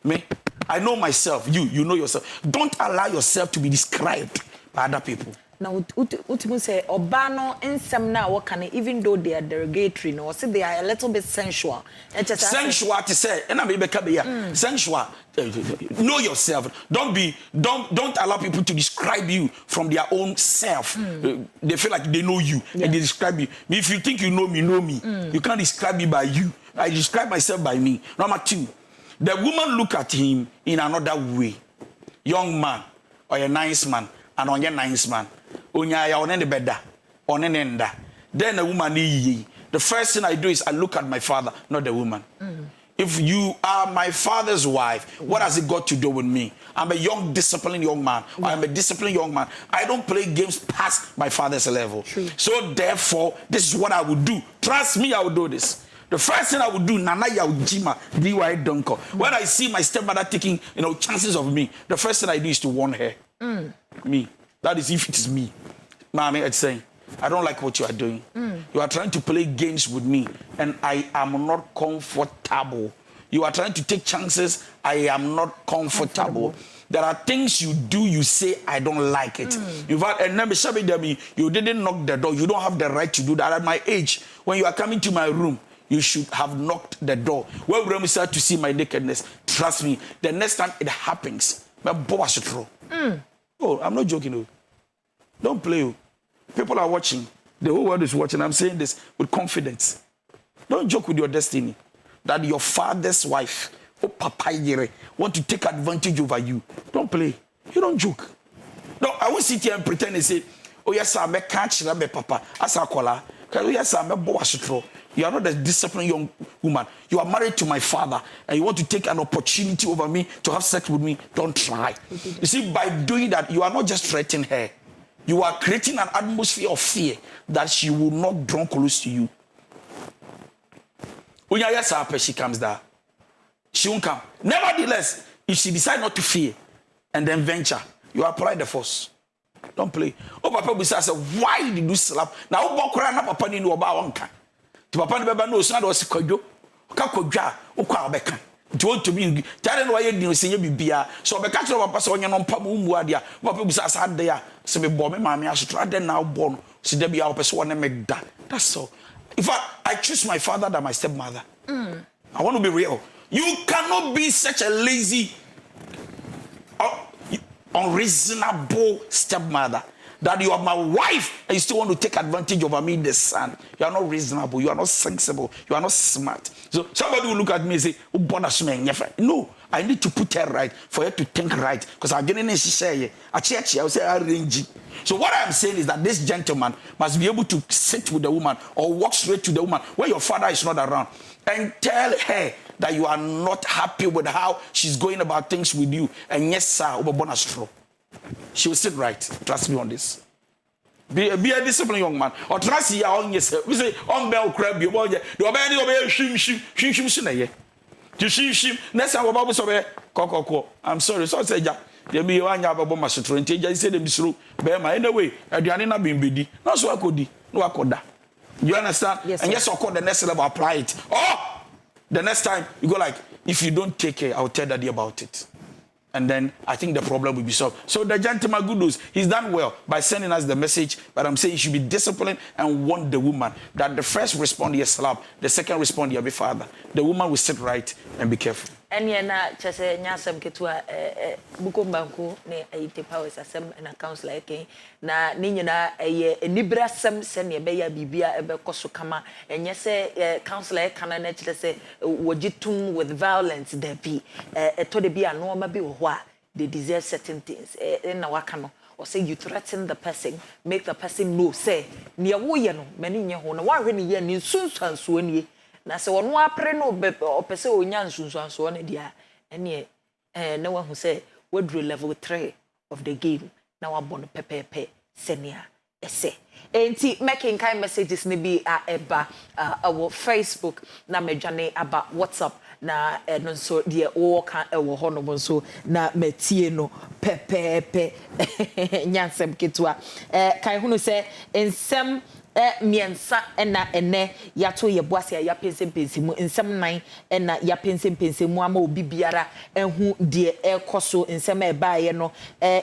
Me, I know myself. You know yourself. Don't allow yourself to be described by other people. Now, ultimately say Obano and some now what can even though they are derogatory, no, say they are a little bit sensual. Sensual to say, and I'm a sensual. Know yourself. Don't allow people to describe you from their own self. They feel like they know you and they describe you. If you think you know me, You can't describe me by you. I describe myself by me. Number two, the woman look at him in another way. Young man or a nice man and on your nice man. Then the woman, the first thing I do is I look at my father, not the woman. If you are my father's wife, what has it got to do with me? I'm a young, disciplined young man. I'm a disciplined young man. I don't play games past my father's level. True. So therefore, this is what I would do. Trust me, I will do this. The first thing I would do, Nana Yaujima, DY Donkoh. When I see my stepmother taking, chances of me, the first thing I do is to warn her. Me. That is if it is me. Mommy, it's saying, I don't like what you are doing. You are trying to play games with me, and I am not comfortable. You are trying to take chances. I am not comfortable. There are things you do, you say, I don't like it. You've had, and you didn't knock the door. You don't have the right to do that. At my age, when you are coming to my room, you should have knocked the door. When we start to see my nakedness, trust me, the next time it happens, my boss should throw. Oh, I'm not joking. Don't play. People are watching. The whole world is watching. I'm saying this with confidence. Don't joke with your destiny. That your father's wife, oh papa, want to take advantage over you. Don't play. You don't joke. No, I won't sit here and pretend and say, oh yes, I'm a catch, I'm a papa, as a caller. Oh yes, I'm a boss. You are not a disciplined young woman. You are married to my father, and you want to take an opportunity over me to have sex with me. Don't try. You see, by doing that, you are not just threatening her. You are creating an atmosphere of fear that she will not draw close to you. When she comes there, she won't come. Nevertheless, if she decides not to fear and then venture, you apply the force. Don't play. Oh, Papa will say, why did you slap? Now, Papa didn't know about one. Papa never knows not was Kojo. Kakoja, Ukabeka. Do want to be telling why you say you be so the catcher of Papa on your non Pamuadia. Papa was sad there. So be bomb, mammy, I should try then now born. So there be our person and make that. That's all. If I choose my father than my stepmother, I want to be real. You cannot be such a lazy, unreasonable stepmother. That you are my wife and you still want to take advantage of me, the son. You are not reasonable. You are not sensible. You are not smart. So somebody will look at me and say, oh, no, I need to put her right for her to think right. Because I'm getting in say, I will say, arrange. So what I'm saying is that this gentleman must be able to sit with the woman or walk straight to the woman when your father is not around and tell her that you are not happy with how she's going about things with you. And yes, sir, she will sit right. Trust me on this. Be a disciplined young man. Or trust you on yourself. We say, on bell crab, you boy, the obey, shim. Next time, Bible say, Coco. I'm sorry, so say, there be one yard of Master Trent. I said, Miss Ru, bear my anyway, and you are not being biddy. Not so I could, no, I could. You understand? Yes, and yes, I'll call the next level, apply it. Oh, the next time you go like, if you don't take care, I'll tell daddy about it. And then I think the problem will be solved. So the gentleman, good news, he's done well by sending us the message. But I'm saying you should be disciplined and warn the woman that the first respond, yes, slap. The second respond, yeah, be father. The woman will sit right and be careful. Enya na chese nyasem ketua buko banku ne ayite powers asem na councillor eken na ne nyina eye enibrasem se ne be ya bibia ebe koso kama enye se councillor ekana na chese wogitum with violence there be to de bia no ma bi wo ho a they deserve certain things na waka no or say you threaten the person make the person know say ne wo ye no mani nye ho no wa hwe ne ye ni sunsuanso nie na se wono apre no opese onya nsunsuanso ne dia ene na wahu say wadru level 3 of the game na wabon pepepe senia ese enti making kind messages ne bi eba our Facebook na medwane aba WhatsApp na no so de wo ka ewo ho no so na matie no pepepe nyansem ketwa kai hunu se ensem miensa ena ene yato ye boase ya pensempensi mu nsem nan ena ya pensempensi mu ama obi biara ehu de ekoso nsem e baaye no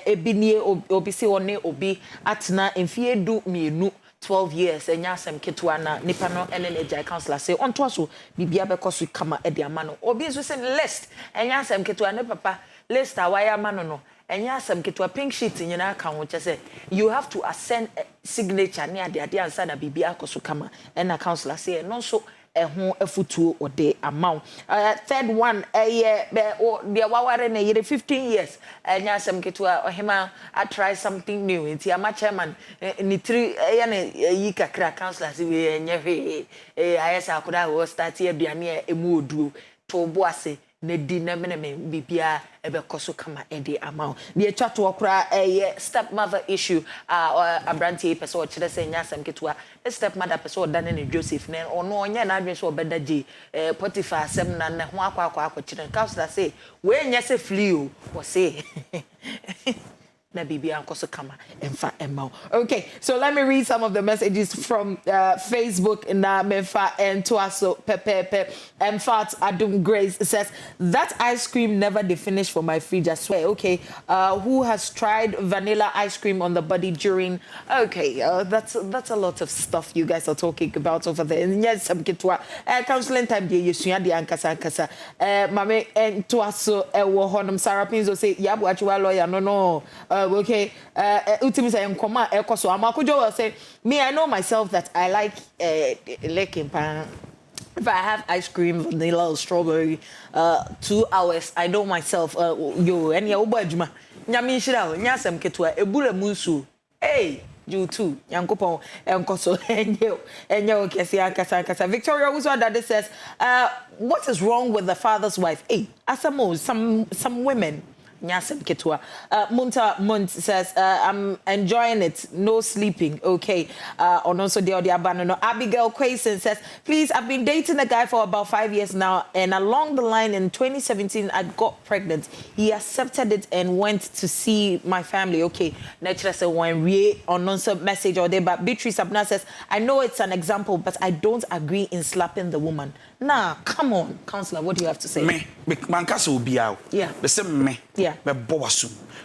ebinie obi se one obi atena mfie du mienu 12 years enya asem ketwa na nipa no ene ne jai counselor say onto so bibia be koso kama e de ama no obi so say list enya asem ketwa ne papa list awaya ama no enya asem ketwa pink sheet nyina aka ho che you have to assign signature ne ade ansa na bibia akoso kama ena counselor say no so ehun afutuo ode amount third one de waware na yere 15 years enya asem ketwa ohima I try something new nti ama chairman ni 3 ya na yi kakra counselor say we enye hwe ayesa akoda wo start aduane emu oduo to boase ne di na mene bibia ebe koso kama ede amount the chato okra stepmother issue abranti person o kire say nyasam ketwa stepmother person o dane ne Joseph ne ono onye na adwen so obedaje Potiphar asem na ne ho akwa kire counselor say we nyase flee o say na bibia koso kama emfa emma. Okay, so let me read some of the messages from Facebook na memfa and toaso pepepe emfat Adum Grace says that ice cream never the finish for my fridge, I swear. Okay, who has tried vanilla ice cream on the body during that's a lot of stuff you guys are talking about over there. And yes, some kitwa counseling time dey yesua de ankasa mame and toaso wo honum Sarah Pinzo say yabu achiwa lawyer no okay ultimately say nkoma ekoso amakojo will say me I know myself that I like licking pan. If I have ice cream, vanilla or strawberry, 2 hours, I know myself, yo, and ya ubajuma. Nyami shira, nyasem ketwa, ebure munsu. Hey, you too, yankopon, enkoso, enyo, kesi, ankasa. Victoria Uzwa says, what is wrong with the father's wife? Hey, asamo, some women. Nyasem ketwa. Munta Munt says, I'm enjoying it. No sleeping. Okay. On also the abandon. Abigail Quayson says, please, I've been dating a guy for about 5 years now, and along the line in 2017, I got pregnant. He accepted it and went to see my family. Okay. Nature says when we on also message or there, but Beatrice Abna says, I know it's an example, but I don't agree in slapping the woman. Nah, come on, counselor, what do you have to say? Me, mankasa will be out. Yeah. The same me. Yeah.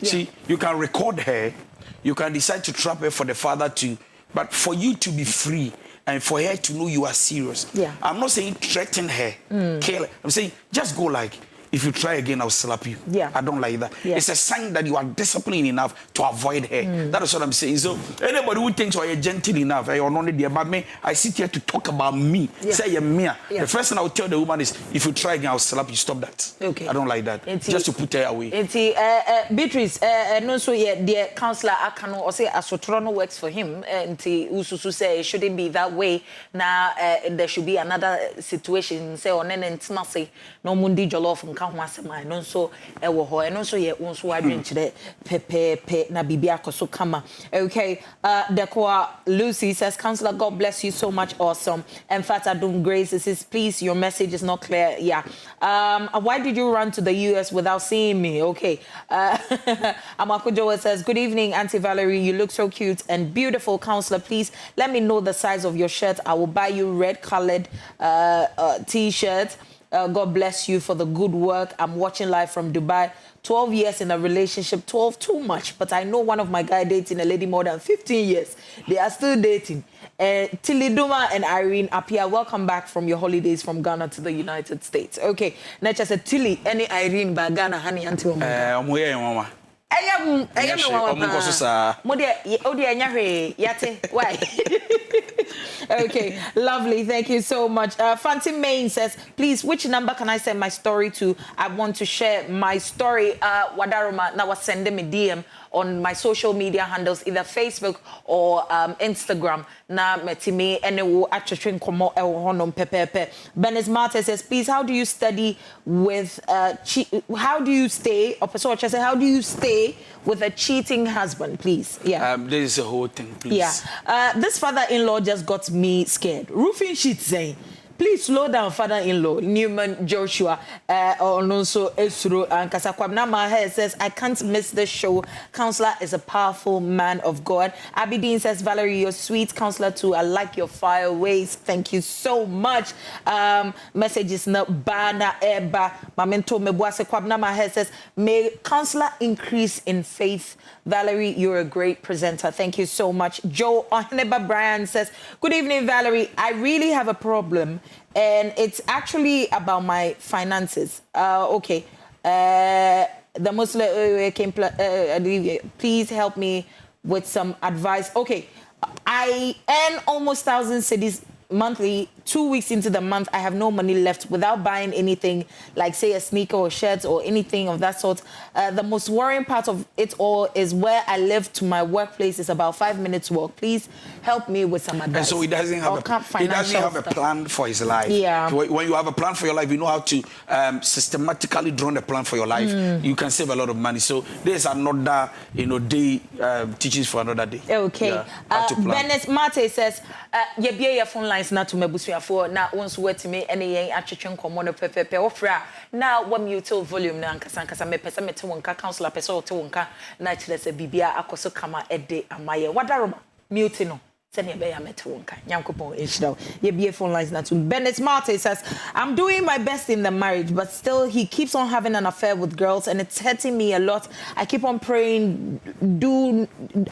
See, you can record her, you can decide to trap her for the father to, but for you to be free and for her to know you are serious. Yeah. I'm not saying threaten her, kill her. I'm saying just go like, if you try again, I'll slap you. Yeah. I don't like that. Yeah. It's a sign that you are disciplined enough to avoid her. That is what I'm saying. So anybody who thinks you're gentle enough, you're not there, but me, I sit here to talk about me. Yeah. Say you're me. Yeah. The first thing I will tell the woman is, if you try again, I'll slap you. Stop that. Okay. I don't like that. Just to put her away. Beatrice, no so yeah, dear counselor Akano or say Asotrono works for him. Ususu say it shouldn't be that way. Now there should be another situation. Say on and say no mundi jollof and count no so ewo ho eno so ye won so adwen kire pepepe na bibia akoso kama. Okay, Dekoa Lucy says, Counsellor, God bless you so much, awesome. And Fata Dum Grace says, please, your message is not clear. Yeah. Why did you run to the US without seeing me? Okay. Amako Joa says, good evening, Auntie Valerie. You look so cute and beautiful. Counsellor, please let me know the size of your shirt. I will buy you red colored t-shirt. God bless you for the good work. I'm watching live from Dubai. 12 years in a relationship, 12 too much, but I know one of my guys dating a lady more than 15 years. They are still dating. Tilly Duma and Irene Apia, welcome back from your holidays from Ghana to the United States. Okay, now just a Tilly, any Irene by Ghana, honey, until mama. I am why? Okay, lovely. Thank you so much. Fancy Main says, please, which number can I send my story to? I want to share my story. Wadaroma, now send me DM on my social media handles, either Facebook or Instagram. Na metime ene wo atwetwe nkomo e wo honom pepepe. Benes Marta says, please, how do you study with how do you stay how do you stay with a cheating husband, please? Yeah. This is a whole thing, please. Yeah. This father-in-law just got me scared. Roofing sheet saying, please slow down, father-in-law. Newman Joshua, also Esro and Kasakwabna Mahe says, I can't miss this show. Counselor is a powerful man of God. Abidin says, Valerie, you're sweet. Counselor too. I like your fireways. Thank you so much. Messages na bana eba. Mamento Mebuase Kwabna Mahe says, may Counselor increase in faith. Valerie, you're a great presenter. Thank you so much. Joe Ohneba Brian says, good evening, Valerie. I really have a problem, and it's actually about my finances. Okay. The Muslim please help me with some advice. Okay. I earn almost 1,000 cedis monthly. 2 weeks into the month, I have no money left without buying anything, like say a sneaker or shirt or anything of that sort. The most worrying part of it all is where I live to my workplace is about 5 minutes walk. Please help me with some advice. And so he doesn't have a plan for his life. Yeah. When you have a plan for your life, you know how to systematically draw a plan for your life. You can save a lot of money. So there's another, day teachings for another day. Okay. Yeah, Benes Mate says, your phone lines not to me for now once wet me any attrition common pepe ofra now one mutual volume na nkasa me pesa me te wonka counselor pesa o te wonka na chile se bibia akoso kama ede amaye wadaroma mute no se ne be ya me te wonka nyankopon ehira ye bie phone lines na to Bennett Martin says, I'm doing my best in the marriage, but still he keeps on having an affair with girls and it's hurting me a lot. I keep on praying,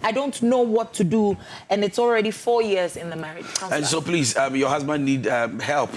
I don't know what to do, and it's already 4 years in the marriage. Counselor. And so please, your husband need help.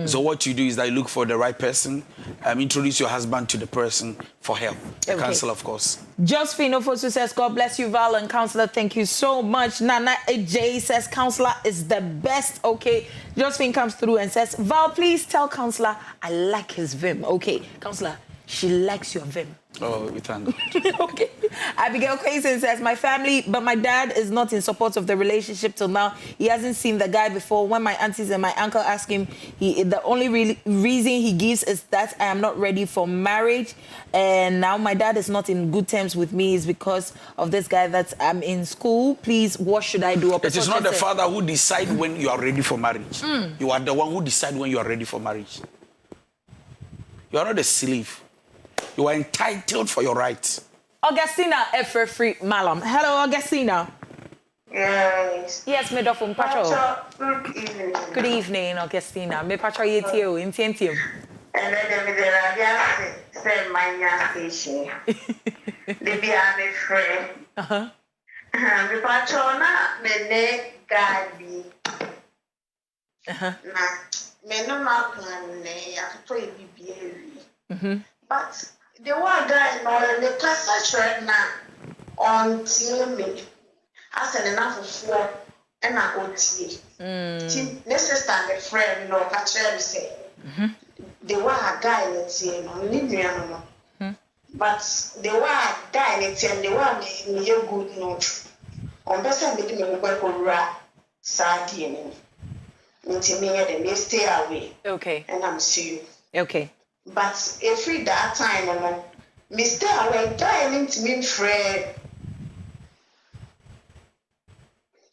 So what you do is that you look for the right person, introduce your husband to the person for help. The counselor, of course. Josephine Ofosu says, God bless you, Val, and counselor, thank you so much. Nana J says, counselor is the best. Okay. Josephine comes through and says, Val, please tell counselor I like his vim. Okay, counselor, she likes your vim. Oh, we thank God. Okay. Abigail Quayson says, my family, but my dad is not in support of the relationship till now. He hasn't seen the guy before. When my aunties and my uncle ask him, the only reason he gives is that I am not ready for marriage. And now my dad is not in good terms with me is because of this guy that I'm in school. Please, what should I do? It is not the father who decides when you are ready for marriage. You are the one who decides when you are ready for marriage. You are not a slave. You are entitled for your rights. Augustina Free Malam. Hello, Augustina. Yes. Yes, me from Patrol. Good evening. Good evening, Augustina. Me Patrol yetio intentio. And then the send my station. The be a friend. The patrona me gabi. Na me no ma plan ne ya to be. But the one guy no the class right now until me as an enough for and I OT. Necessary the friend no catch me say. The one guy let's say no need no. But the one guy let's say the one me good no. On better me me go ra sadi me. Until me they stay away. Okay. And I'm see you. Okay. But every that time, Mr. Away dying to me, friend.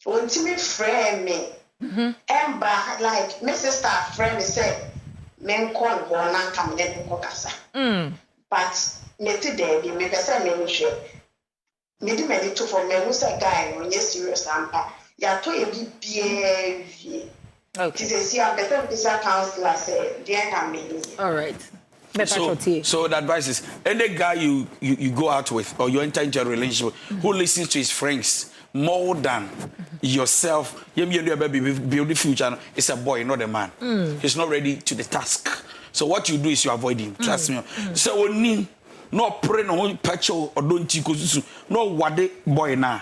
Want to me, friend me. And like Mrs. Star friend said, men call one and come then Cocasa. But me today, be me better men share. Me do many two for me who's a guy on yes, serious amper. Ya to a be. Okay. This is your better counselor say, dear, all right. So the advice is any guy you go out with or you enter into a relationship who listens to his friends more than yourself, build the future. It's a boy, not a man. He's not ready to the task. So what you do is you avoid him. Trust me. So when no pray no pecho or don't you no wade boy na.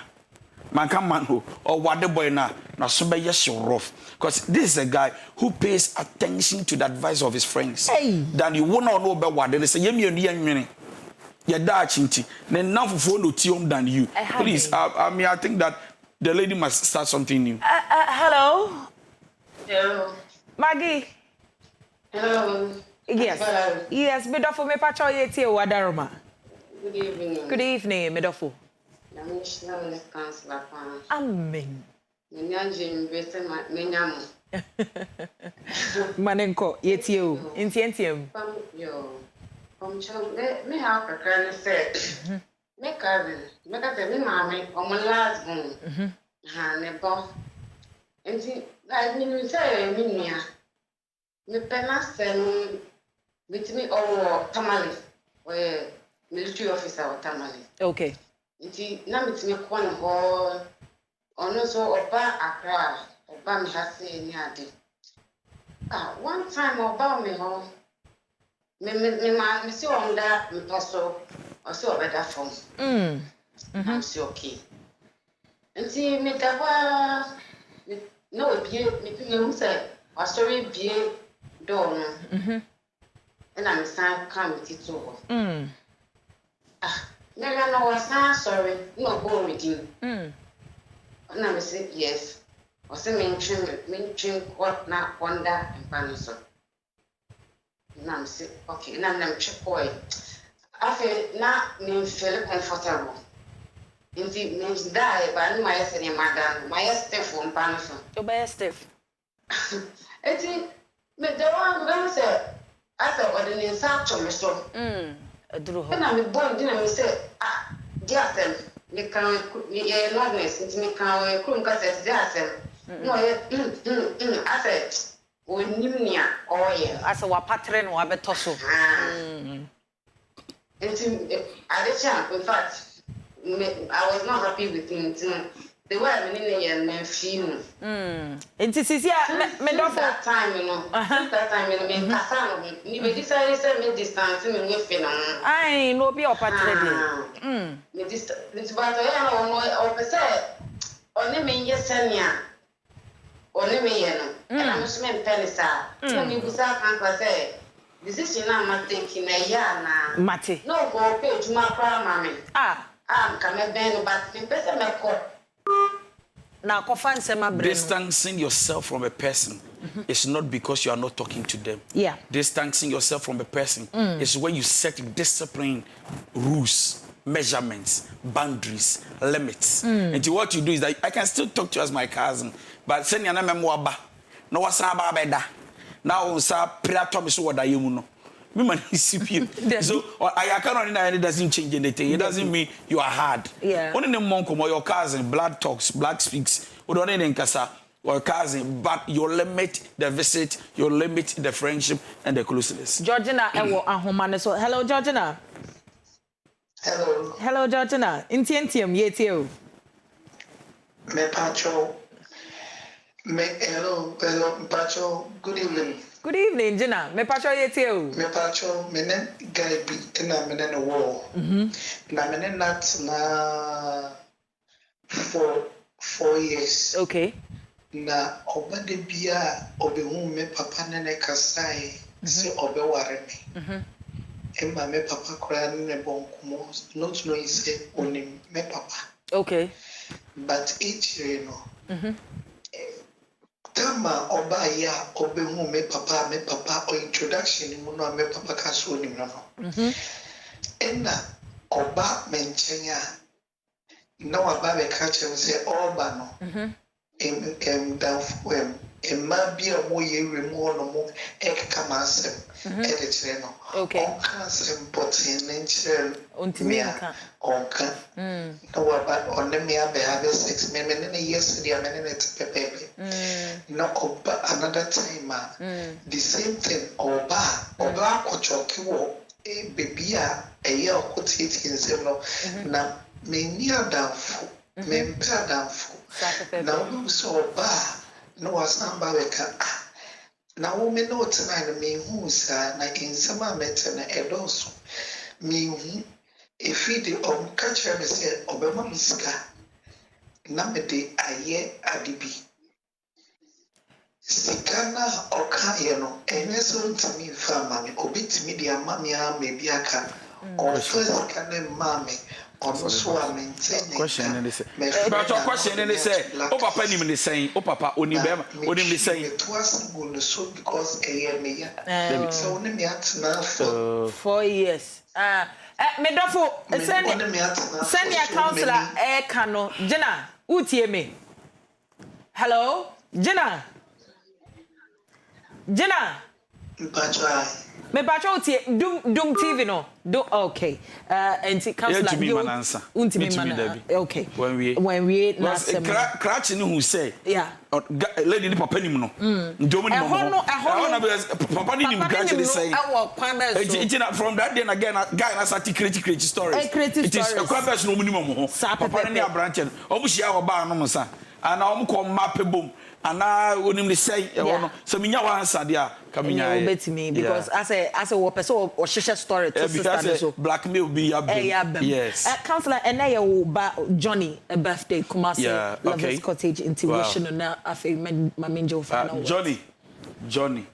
Man can man who or wade boy na somebody yes rough. Because this is a guy who pays attention to the advice of his friends. Hey. Then you won't know about what they say. You're dachinti. Then now for phone to than you. Please, I think that the lady must start something new. Hello. Hello. Maggie. Hello. Yes. Hello. Yes, Medofo me pacho yeti wadaroma. Good evening. Good evening, Medofo. I'm National Counsellor. Amen. Menyamu. Manenko yeti o. Entientiam. Yo. Me have a kind of set. Me cousin. Me mommy. My last born. Ne bo. Enti like me say me me penasen with me or Tamale. Where military officer or Tamale. Okay. Nti na mitime kwa no ho ono so oba akra oba mi hase ni ade one time oba me ho me si onda mpaso o so obeda fom I'm so okay nti me dawa no bie me pingu say o story bie do no na me san kam tito ho Never know was sorry, no go with you. And I said yes. Or say mention what not wonder and paniso. And I said, okay, and I'm check boy. I feel not me feel comfortable. Indeed, means die, but my essay, madam, my Steph on paniso. To buy Steph. I think, but the one going to say, I thought what an insult to me so. And I'm born, didn't I say, Jason, me can ye loudness, into me can crew cassette, Jason. No, I said, we nimnia, oh yeah. As a patron or a betosso. And I did champ, in fact, I was not happy with him. The way I'm in the feel. It is here, that time, you know. That time, you know, me decided to send me distance and me feel. I no be up at Me distance, but I know, only me, yes, Sanya. Only me, and I'm a man, Penisa. When you was out, Uncle say, decision I'm thinking a year now. Mate. No, go pay to my crown, mammy. I'm coming, but in person, I call. Now, Distancing yourself from a person is not because you are not talking to them. Yeah. Distancing yourself from a person is when you set discipline, rules, measurements, boundaries, limits. And what you do is that I can still talk to you as my cousin, but send you a memoir. No, what's about beda. Now, sir, Pratom is what I am. So I cannot, it doesn't change anything. It doesn't mean you are hard. Yeah. Only the monk or your cousin, blood talks, blood speaks, or only in Casa or cousin, but you limit the visit, you limit the friendship and the closeness. Georgina, hello, Georgina. Hello. Hello, Georgina. Intientium, yetio. Me Pacho. Hello, Pacho. Good evening. Good evening, Gina. Me pacho yetio. Me Pacho, me ne guy be ina me ne war. Na me ne not na for 4 years. Okay. Na obade bia obehu me papa ne kasai se obeware me. Emma me papa kura ne bonkumo not know he say onim me papa. Okay. But each year no. Tama oba ya obehu me papa or introduction mu no me papa ka so ni no. Enna oba menchenya na waba be ka chem say oba no. Down for emma bia mo ye remu no mo ekaka masem e de no. Okay. On kasem potin nchire Ontimi nka. Onka. No waba on me abe have 6 men ne yes dia men ne tepepe. no oba another time the same thing oba kochoki wo baby a eye okotiti nsem no na meni adamfo mempe adamfo na wo so oba no wasamba weka na wo me no tena na me hu sa na nsem a mete na edoso me hu efide catch me say obema misika na me de aye adibi sikana okaye no enye so ntimi fa mame obitimi de amame a mebi aka offer kana mame ono so a maintain question in this but your question in this o papa ni me say o papa oni be oni me say it was good so because me ya so oni me atna for 4 years medofo send your counselor kano Gina utie me hello Gina me bacha utie dum TV no do okay anti counselor you untimi mana okay when we na crash ni who say yeah lady ni papa ni no ndomo ni mo papa ni crash ni say from that day again guy na start create stories it is a kwabes no mu mo papa ni abranche o mu hia oba no mo sa ana o mu ko map bom ana onim ni say e wono so minya wa answer dia kaminya betimi because as a wo person o share story to sister so blackmail be yes counselor ena ye wo ba Johnny a birthday Kumasi Lovers Cottage intuition na afi mamenjo final Johnny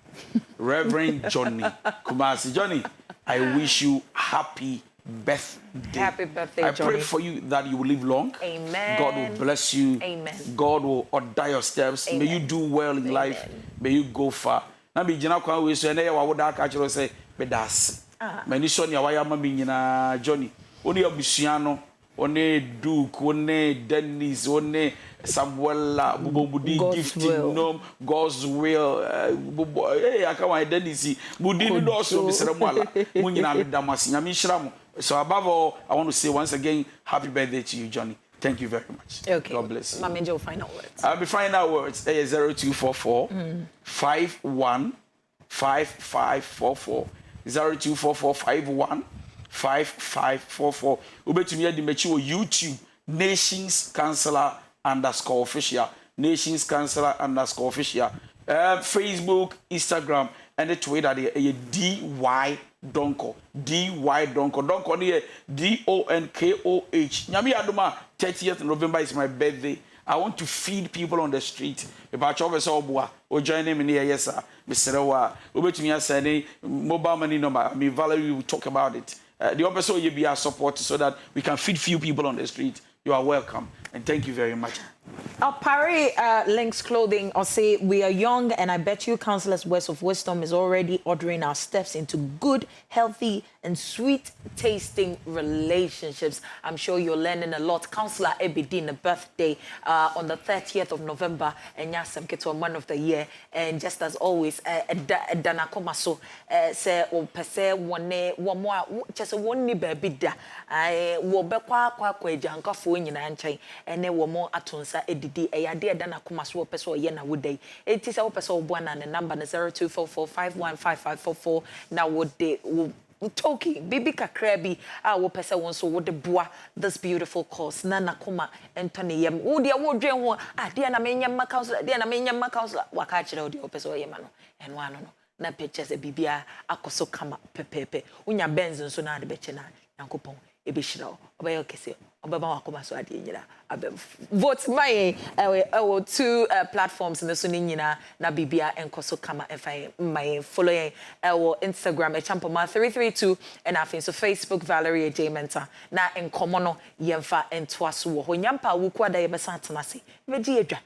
Reverend Johnny Kumasi Johnny I wish you happy birthday. Happy birthday, I Johnny. pray for you that you will live long. Amen. God will bless you. Amen. God will order your steps. Amen. May you do well in life. May you go far. Na be jina kwa we so na ya wo da ka chiro say be das. Mani so ne wa ya ma me nyina Johnny. Oni abusua no, oni Duke, oni Dennis, oni Samuela, Budi gifting no God's will. Hey, I can't Dennis. Budi do so be seremwala. Mu nyina me damasi. Nyame hira mo. So above all, I want to say once again, happy birthday to you, Johnny. Thank you very much. Okay. God bless you. Mamenjo final words. I'll be final words. 0244 51 5544 0244 51 5544. Ubetumi adi mechi wo YouTube Nations Counsellor _official. Nations Counsellor _official. Facebook, Instagram, and the Twitter. DY Donkoh. DY Donkoh. Donkoh ni DONKOH. Nyami aduma 30th November is my birthday. I want to feed people on the street. About chove so boa. O join me near yes sir. Mr. Wa. Ubetumi send mobile money number. Me Valerie will talk about it. The also you be our support so that we can feed few people on the street. You are welcome and thank you very much. Our Parry Links Clothing or say we are young and I bet you Counselor's Words of Wisdom is already ordering our steps into good, healthy and sweet tasting relationships. I'm sure you're learning a lot. Counsellor Ebidin birthday on the 30th of November and Yasam Keto one of the year and just as always Dana Komaso say o pese one more just one ni baby da I wo be kwa ejankafo nyina nkyɛn ene wo mo atonsa edidi eyade Dana Komaso wo pese o ye na wodai enti se wo pese wo boa na ne number 0244515544 na wode talking baby kakrabi wo pese won so wode boa this beautiful course na nakoma entone yem wo dia wo dwen ho dia na menyam counselor dia na menyam counselor waka kire wo dia pese wo yema no eno ano no na pictures e bibia akoso kama pepepe unya benz nso na ade beche na yankopon ebe hira obayo kese obaba wakoma so ade nyira abem vote my two platforms in the suni nyina na bibia enkoso kama efai my follow Instagram echampoma 332 and afin so Facebook Valerie J Mentor na enkomo no yemfa entwaso wo nyampa wo kwada ye besantenase meji edwa